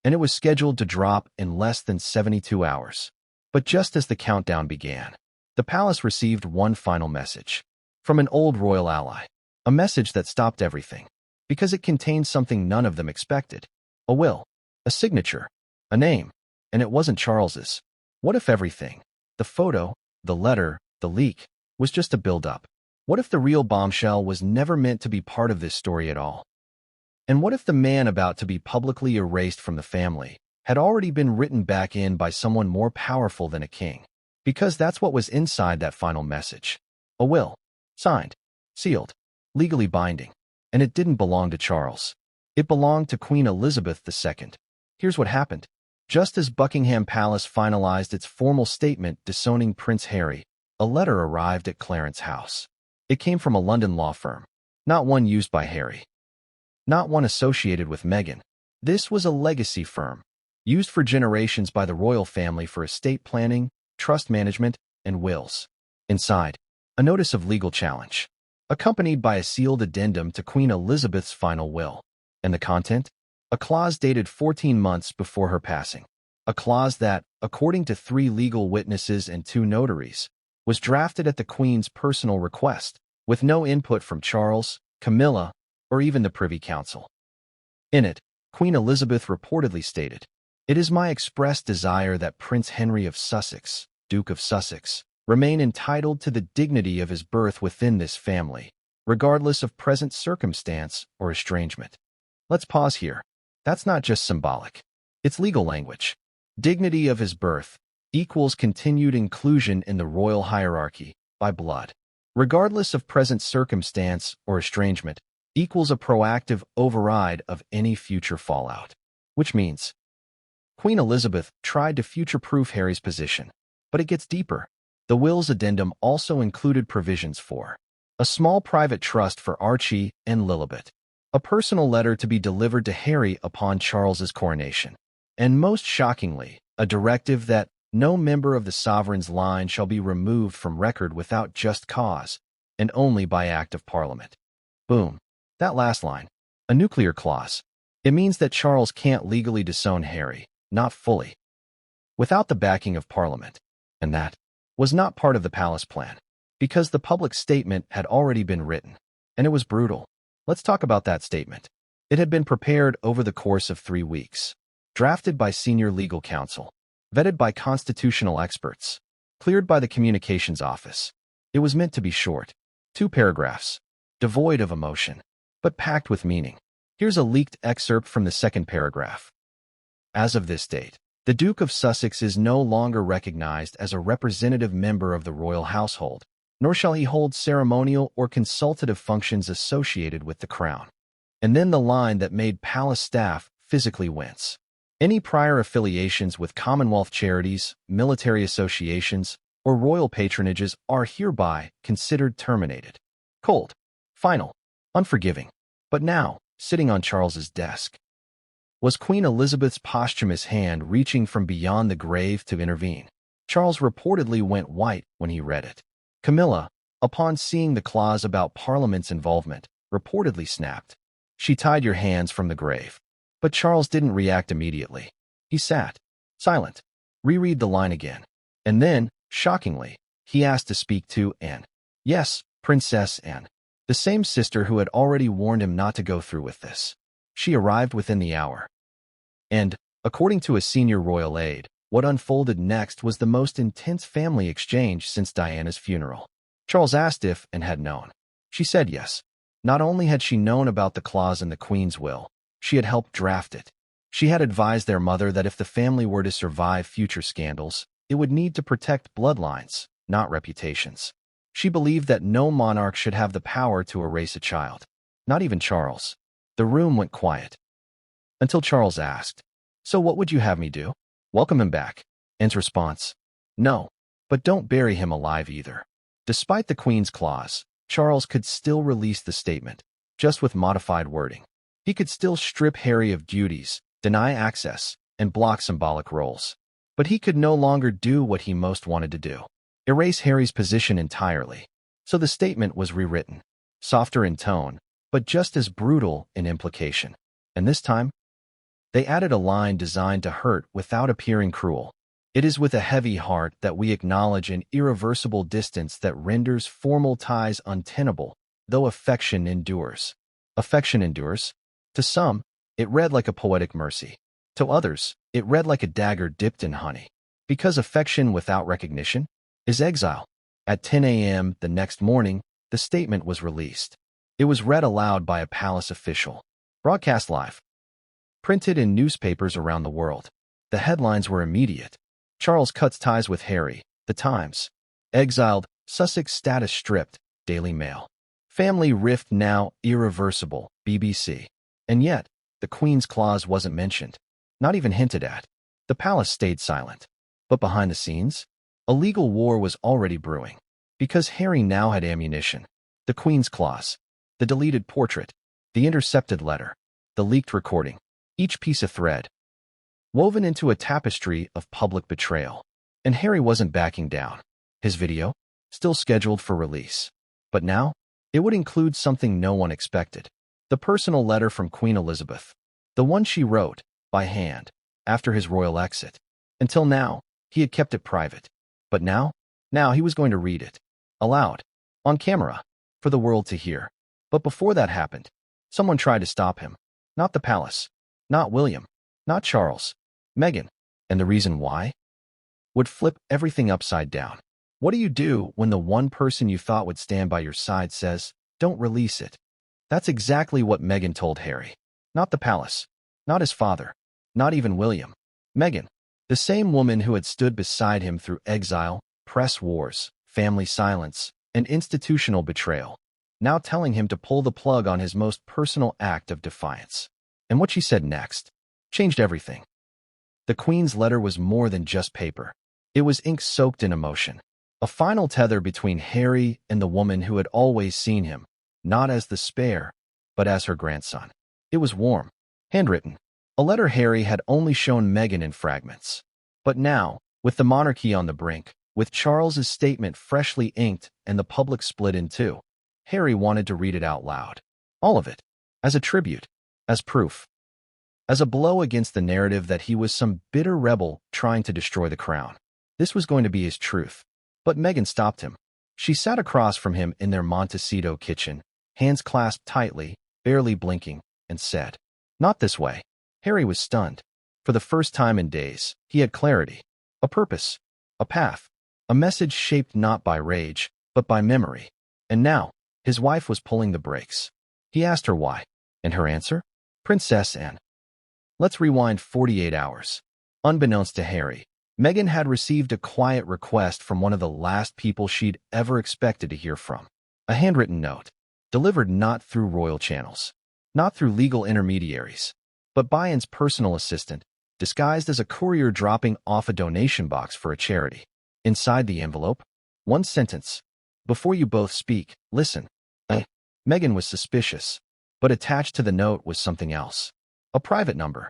And it was scheduled to drop in less than 72 hours. But just as the countdown began, the palace received one final message. From an old royal ally. A message that stopped everything. Because it contained something none of them expected. A will. A signature. A name. And it wasn't Charles's. What if everything, the photo, the letter, the leak, was just a build-up? What if the real bombshell was never meant to be part of this story at all? And what if the man about to be publicly erased from the family had already been written back in by someone more powerful than a king? Because that's what was inside that final message. A will. Signed. Sealed. Legally binding. And it didn't belong to Charles. It belonged to Queen Elizabeth II. Here's what happened. Just as Buckingham Palace finalized its formal statement disowning Prince Harry, a letter arrived at Clarence House. It came from a London law firm. Not one used by Harry. Not one associated with Meghan. This was a legacy firm, used for generations by the royal family for estate planning, trust management, and wills. Inside, a notice of legal challenge, accompanied by a sealed addendum to Queen Elizabeth's final will. And the content? A clause dated 14 months before her passing. A clause that, according to 3 legal witnesses and 2 notaries, was drafted at the Queen's personal request, with no input from Charles, Camilla, or even the Privy Council. In it, Queen Elizabeth reportedly stated, "It is my express desire that Prince Henry of Sussex, Duke of Sussex, remain entitled to the dignity of his birth within this family, regardless of present circumstance or estrangement." Let's pause here. That's not just symbolic. It's legal language. Dignity of his birth equals continued inclusion in the royal hierarchy by blood. Regardless of present circumstance or estrangement equals a proactive override of any future fallout. Which means Queen Elizabeth tried to future-proof Harry's position. But it gets deeper. The will's addendum also included provisions for a small private trust for Archie and Lilibet, a personal letter to be delivered to Harry upon Charles's coronation, and most shockingly, a directive that no member of the sovereign's line shall be removed from record without just cause, and only by act of Parliament. Boom. That last line, a nuclear clause. It means that Charles can't legally disown Harry, not fully, without the backing of Parliament. And that was not part of the palace plan, because the public statement had already been written, and it was brutal. Let's talk about that statement. It had been prepared over the course of 3 weeks, drafted by senior legal counsel, vetted by constitutional experts, cleared by the communications office. It was meant to be short, 2 paragraphs, devoid of emotion, but packed with meaning. Here's a leaked excerpt from the 2nd paragraph. As of this date, the Duke of Sussex is no longer recognized as a representative member of the royal household, nor shall he hold ceremonial or consultative functions associated with the crown. And then the line that made palace staff physically wince. Any prior affiliations with Commonwealth charities, military associations, or royal patronages are hereby considered terminated. Cold, final, unforgiving. But now, sitting on Charles's desk, was Queen Elizabeth's posthumous hand reaching from beyond the grave to intervene. Charles reportedly went white when he read it. Camilla, upon seeing the clause about Parliament's involvement, reportedly snapped. She tied your hands from the grave. But Charles didn't react immediately. He sat, silent, reread the line again. And then, shockingly, he asked to speak to Anne. Yes, Princess Anne. The same sister who had already warned him not to go through with this. She arrived within the hour. And, according to a senior royal aide, what unfolded next was the most intense family exchange since Diana's funeral. Charles asked if Anne had known. She said yes. Not only had she known about the clause in the Queen's will, she had helped draft it. She had advised their mother that if the family were to survive future scandals, it would need to protect bloodlines, not reputations. She believed that no monarch should have the power to erase a child. Not even Charles. The room went quiet. Until Charles asked, "So what would you have me do? Welcome him back?" Anne's response, "No, but don't bury him alive either." Despite the Queen's clause, Charles could still release the statement, just with modified wording. He could still strip Harry of duties, deny access, and block symbolic roles. But he could no longer do what he most wanted to do: erase Harry's position entirely. So the statement was rewritten, softer in tone, but just as brutal in implication. And this time, they added a line designed to hurt without appearing cruel. "It is with a heavy heart that we acknowledge an irreversible distance that renders formal ties untenable, though affection endures." Affection endures? To some, it read like a poetic mercy. To others, it read like a dagger dipped in honey. Because affection without recognition is exile. At 10 a.m. the next morning, the statement was released. It was read aloud by a palace official. Broadcast live. Printed in newspapers around the world. The headlines were immediate. Charles cuts ties with Harry, The Times. Exiled, Sussex status stripped, Daily Mail. Family rift now irreversible, BBC. And yet, the Queen's clause wasn't mentioned. Not even hinted at. The palace stayed silent. But behind the scenes, a legal war was already brewing. Because Harry now had ammunition. The Queen's clause. The deleted portrait. The intercepted letter. The leaked recording. Each piece of thread, woven into a tapestry of public betrayal. And Harry wasn't backing down. His video, still scheduled for release. But now, it would include something no one expected. The personal letter from Queen Elizabeth. The one she wrote, by hand, after his royal exit. Until now, he had kept it private. But now he was going to read it. Aloud. On camera. For the world to hear. But before that happened, someone tried to stop him. Not the palace. Not William. Not Charles. Meghan. And the reason why? Would flip everything upside down. What do you do when the one person you thought would stand by your side says, "Don't release it"? That's exactly what Meghan told Harry. Not the palace. Not his father. Not even William. Meghan. The same woman who had stood beside him through exile, press wars, family silence, and institutional betrayal. Now telling him to pull the plug on his most personal act of defiance. And what she said next changed everything. The Queen's letter was more than just paper. It was ink soaked in emotion. A final tether between Harry and the woman who had always seen him, not as the spare, but as her grandson. It was warm, handwritten. A letter Harry had only shown Meghan in fragments. But now, with the monarchy on the brink, with Charles's statement freshly inked and the public split in two, Harry wanted to read it out loud. All of it. As a tribute. As proof. As a blow against the narrative that he was some bitter rebel trying to destroy the crown. This was going to be his truth. But Meghan stopped him. She sat across from him in their Montecito kitchen, hands clasped tightly, barely blinking, and said, "Not this way." Harry was stunned. For the first time in days, he had clarity. A purpose. A path. A message shaped not by rage, but by memory. And now, his wife was pulling the brakes. He asked her why. And her answer? Princess Anne. Let's rewind 48 hours. Unbeknownst to Harry, Meghan had received a quiet request from one of the last people she'd ever expected to hear from. A handwritten note, delivered not through royal channels, not through legal intermediaries, but by Anne's personal assistant, disguised as a courier dropping off a donation box for a charity. Inside the envelope, one sentence. "Before you both speak, listen." Meghan was suspicious, but attached to the note was something else. A private number.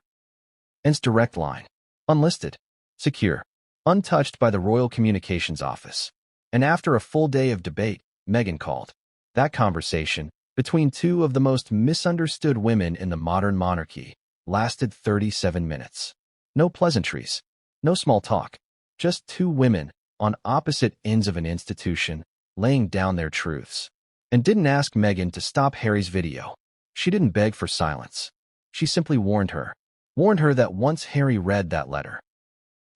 Anne's direct line. Unlisted. Secure. Untouched by the Royal Communications Office. And after a full day of debate, Meghan called. That conversation, between two of the most misunderstood women in the modern monarchy, lasted 37 minutes. No pleasantries, no small talk, just two women on opposite ends of an institution laying down their truths. And didn't ask Meghan to stop Harry's video. She didn't beg for silence. She simply warned her that once Harry read that letter,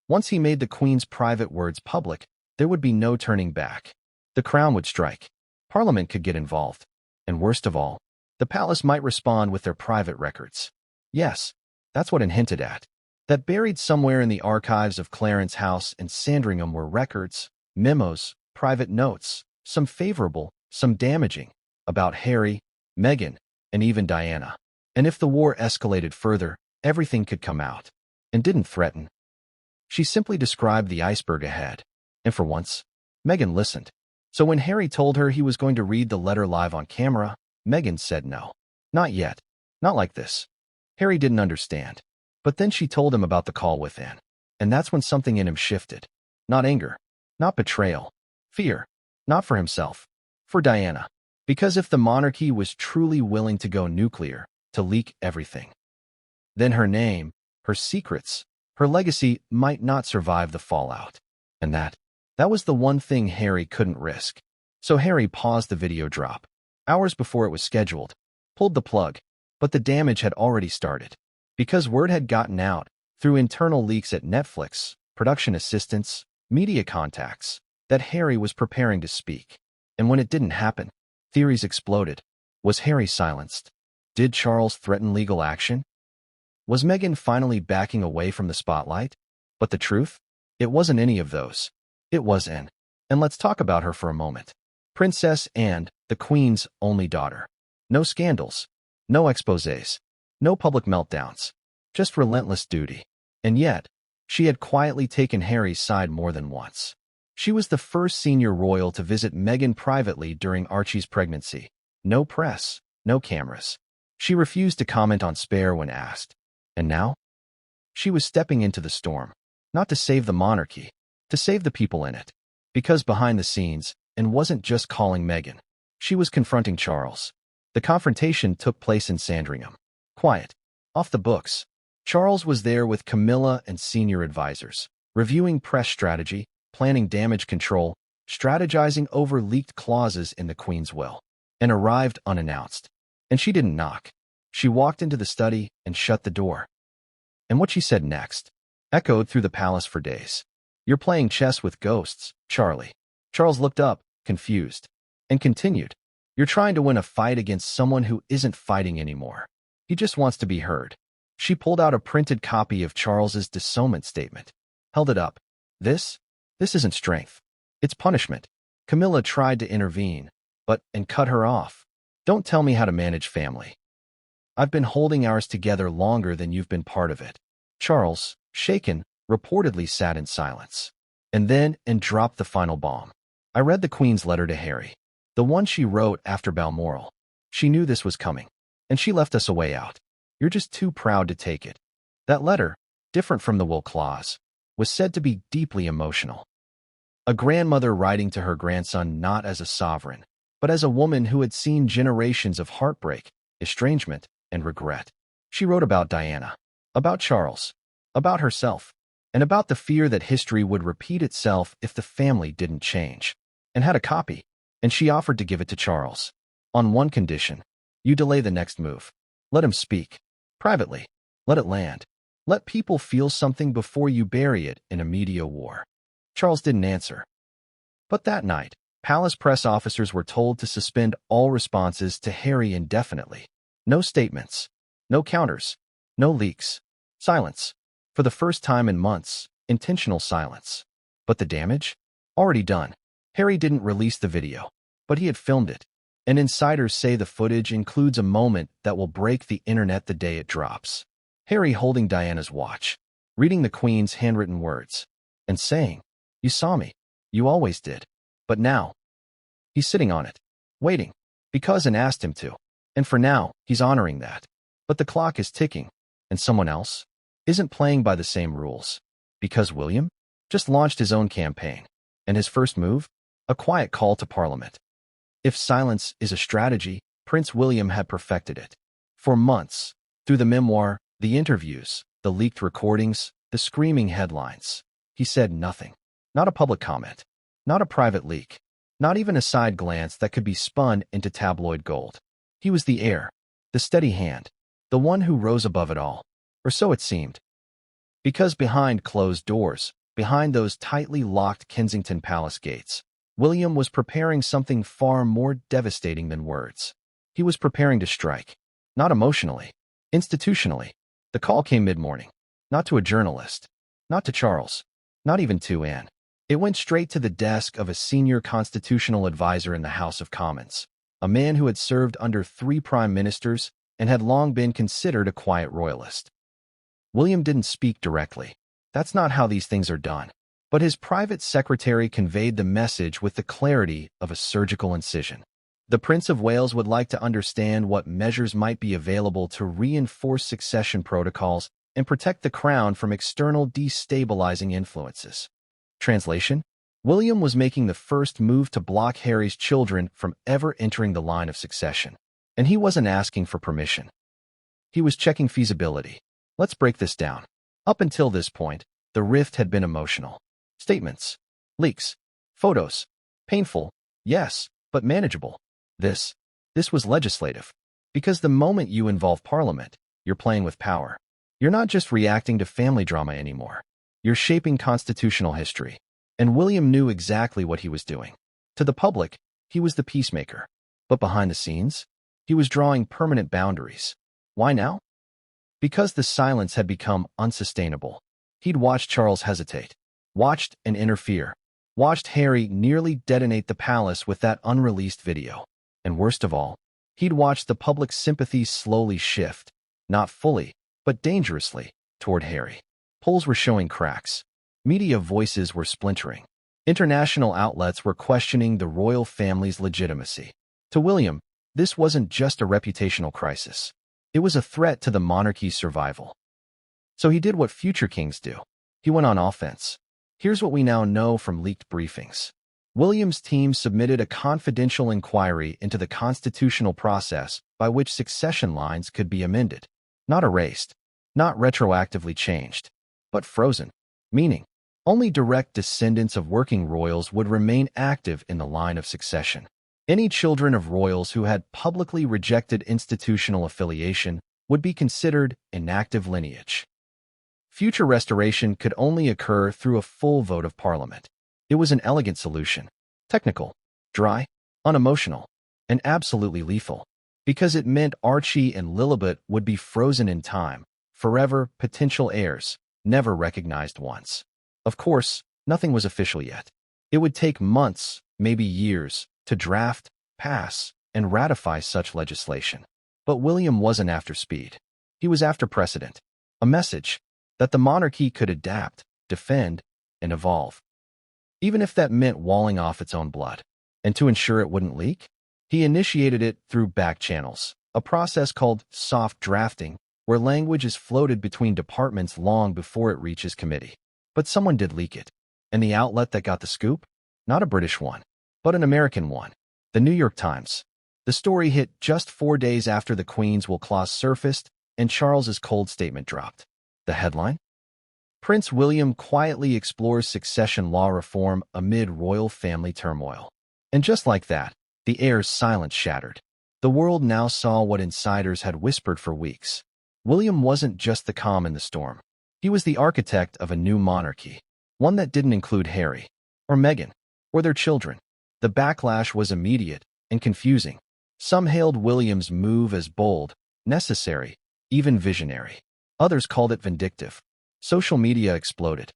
once he made the Queen's private words public, there would be no turning back. The Crown would strike. Parliament could get involved. And worst of all, the palace might respond with their private records. Yes, that's what it hinted at. That buried somewhere in the archives of Clarence House and Sandringham were records, memos, private notes, some favorable, some damaging, about Harry, Meghan, and even Diana. And if the war escalated further, everything could come out. And didn't threaten. She simply described the iceberg ahead. And for once, Meghan listened. So when Harry told her he was going to read the letter live on camera, Meghan said no. Not yet. Not like this. Harry didn't understand. But then she told him about the call within. And that's when something in him shifted. Not anger. Not betrayal. Fear. Not for himself. For Diana. Because if the monarchy was truly willing to go nuclear, to leak everything, then her name, her secrets, her legacy might not survive the fallout. And that was the one thing Harry couldn't risk. So Harry paused the video drop. Hours before it was scheduled. Pulled the plug. But the damage had already started. Because word had gotten out, through internal leaks at Netflix, production assistants, media contacts, that Harry was preparing to speak. And when it didn't happen, theories exploded. Was Harry silenced? Did Charles threaten legal action? Was Meghan finally backing away from the spotlight? But the truth? It wasn't any of those. It was Anne. And let's talk about her for a moment. Princess Anne, the Queen's only daughter. No scandals. No exposés. No public meltdowns. Just relentless duty. And yet, she had quietly taken Harry's side more than once. She was the first senior royal to visit Meghan privately during Archie's pregnancy. No press. No cameras. She refused to comment on Spare when asked. And now? She was stepping into the storm. Not to save the monarchy. To save the people in it. Because behind the scenes, and wasn't just calling Meghan. She was confronting Charles. The confrontation took place in Sandringham. Quiet. Off the books. Charles was there with Camilla and senior advisors, reviewing press strategy, planning damage control, strategizing over leaked clauses in the Queen's will, and arrived unannounced. And she didn't knock. She walked into the study and shut the door. And what she said next echoed through the palace for days. You're playing chess with ghosts, Charlie. Charles looked up, confused, and continued. You're trying to win a fight against someone who isn't fighting anymore. He just wants to be heard. She pulled out a printed copy of Charles's disownment statement, held it up. This isn't strength. It's punishment. Camilla tried to intervene, and cut her off. Don't tell me how to manage family. I've been holding ours together longer than you've been part of it. Charles, shaken, reportedly sat in silence. And dropped the final bomb. I read the Queen's letter to Harry. The one she wrote after Balmoral. She knew this was coming. And she left us a way out. You're just too proud to take it. That letter, different from the will clause, was said to be deeply emotional. A grandmother writing to her grandson not as a sovereign, but as a woman who had seen generations of heartbreak, estrangement, and regret. She wrote about Diana, about Charles, about herself, and about the fear that history would repeat itself if the family didn't change. And had a copy, and she offered to give it to Charles. On one condition. You delay the next move. Let him speak. Privately. Let it land. Let people feel something before you bury it in a media war. Charles didn't answer. But that night, palace press officers were told to suspend all responses to Harry indefinitely. No statements. No counters. No leaks. Silence. For the first time in months, intentional silence. But the damage? Already done. Harry didn't release the video, but he had filmed it. And insiders say the footage includes a moment that will break the internet the day it drops. Harry holding Diana's watch, reading the Queen's handwritten words, and saying, You saw me. You always did. But now, he's sitting on it, waiting, because Anne asked him to. And for now, he's honoring that. But the clock is ticking, and someone else isn't playing by the same rules. Because William just launched his own campaign. And his first move? A quiet call to Parliament. If silence is a strategy, Prince William had perfected it. For months, through the memoir, The interviews, the leaked recordings, the screaming headlines. He said nothing. Not a public comment. Not a private leak. Not even a side glance that could be spun into tabloid gold. He was the heir, the steady hand, the one who rose above it all. Or so it seemed. Because behind closed doors, behind those tightly locked Kensington Palace gates, William was preparing something far more devastating than words. He was preparing to strike. Not emotionally. Institutionally. The call came mid-morning. Not to a journalist. Not to Charles. Not even to Anne. It went straight to the desk of a senior constitutional advisor in the House of Commons, a man who had served under 3 prime ministers and had long been considered a quiet royalist. William didn't speak directly. That's not how these things are done. But his private secretary conveyed the message with the clarity of a surgical incision. The Prince of Wales would like to understand what measures might be available to reinforce succession protocols and protect the crown from external destabilizing influences. Translation: William was making the first move to block Harry's children from ever entering the line of succession. And he wasn't asking for permission. He was checking feasibility. Let's break this down. Up until this point, the rift had been emotional. Statements, leaks, photos. Painful, yes, but manageable. This was legislative. Because the moment you involve Parliament, you're playing with power. You're not just reacting to family drama anymore. You're shaping constitutional history. And William knew exactly what he was doing. To the public, he was the peacemaker. But behind the scenes, he was drawing permanent boundaries. Why now? Because the silence had become unsustainable. He'd watched Charles hesitate, watched and interfere, watched Harry nearly detonate the palace with that unreleased video. And worst of all, he'd watched the public's sympathies slowly shift, not fully, but dangerously, toward Harry. Polls were showing cracks. Media voices were splintering. International outlets were questioning the royal family's legitimacy. To William, this wasn't just a reputational crisis. It was a threat to the monarchy's survival. So he did what future kings do. He went on offense. Here's what we now know from leaked briefings. William's team submitted a confidential inquiry into the constitutional process by which succession lines could be amended. Not erased, not retroactively changed, but frozen. Meaning, only direct descendants of working royals would remain active in the line of succession. Any children of royals who had publicly rejected institutional affiliation would be considered inactive lineage. Future restoration could only occur through a full vote of Parliament. It was an elegant solution. Technical, dry, unemotional, and absolutely lethal. Because it meant Archie and Lilibet would be frozen in time, forever potential heirs, never recognized once. Of course, nothing was official yet. It would take months, maybe years, to draft, pass, and ratify such legislation. But William wasn't after speed. He was after precedent. A message that the monarchy could adapt, defend, and evolve. Even if that meant walling off its own blood. And to ensure it wouldn't leak, he initiated it through back channels, a process called soft drafting, where language is floated between departments long before it reaches committee. But someone did leak it. And the outlet that got the scoop? Not a British one, but an American one. The New York Times. The story hit just 4 days after the Queen's will clause surfaced and Charles's cold statement dropped. The headline? Prince William quietly explores succession law reform amid royal family turmoil. And just like that, the heir's silence shattered. The world now saw what insiders had whispered for weeks. William wasn't just the calm in the storm. He was the architect of a new monarchy, one that didn't include Harry, or Meghan, or their children. The backlash was immediate and confusing. Some hailed William's move as bold, necessary, even visionary. Others called it vindictive. Social media exploded.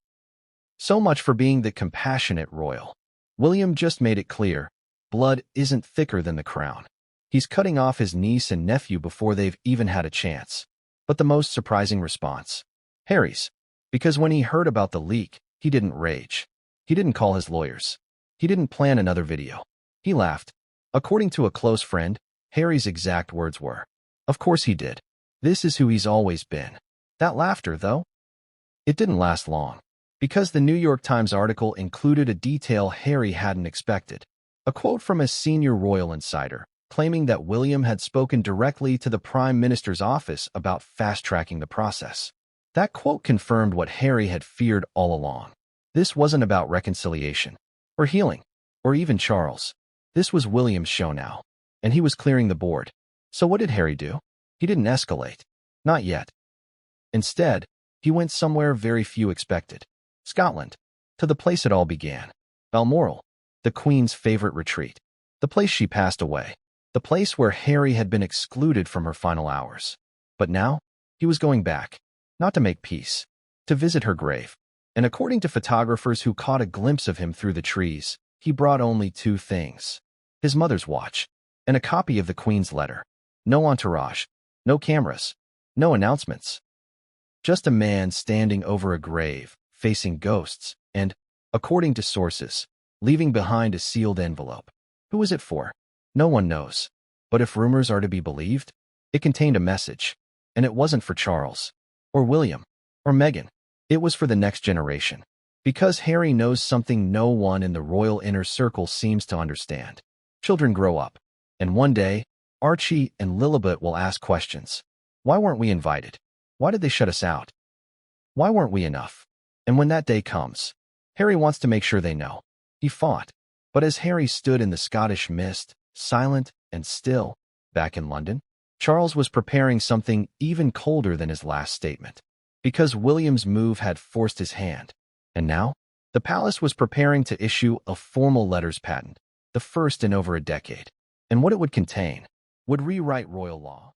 So much for being the compassionate royal. William just made it clear, blood isn't thicker than the crown. He's cutting off his niece and nephew before they've even had a chance. But the most surprising response? Harry's. Because when he heard about the leak, he didn't rage. He didn't call his lawyers. He didn't plan another video. He laughed. According to a close friend, Harry's exact words were, "Of course he did. This is who he's always been." That laughter, though, it didn't last long. Because the New York Times article included a detail Harry hadn't expected. A quote from a senior royal insider, claiming that William had spoken directly to the Prime Minister's office about fast-tracking the process. That quote confirmed what Harry had feared all along. This wasn't about reconciliation, or healing, or even Charles. This was William's show now, and he was clearing the board. So what did Harry do? He didn't escalate. Not yet. Instead, he went somewhere very few expected. Scotland. To the place it all began. Balmoral, the Queen's favorite retreat. The place she passed away. The place where Harry had been excluded from her final hours. But now, he was going back. Not to make peace. To visit her grave. And according to photographers who caught a glimpse of him through the trees, he brought only two things. His mother's watch, and a copy of the Queen's letter. No entourage. No cameras. No announcements. Just a man standing over a grave, facing ghosts, and, according to sources, leaving behind a sealed envelope. Who was it for? No one knows. But if rumors are to be believed, it contained a message. And it wasn't for Charles, or William, or Meghan. It was for the next generation. Because Harry knows something no one in the royal inner circle seems to understand. Children grow up. And one day, Archie and Lilibet will ask questions. Why weren't we invited? Why did they shut us out? Why weren't we enough? And when that day comes, Harry wants to make sure they know. He fought. But as Harry stood in the Scottish mist, silent and still, back in London, Charles was preparing something even colder than his last statement. Because William's move had forced his hand. And now, the palace was preparing to issue a formal letters patent, the first in over a decade. And what it would contain would rewrite royal law.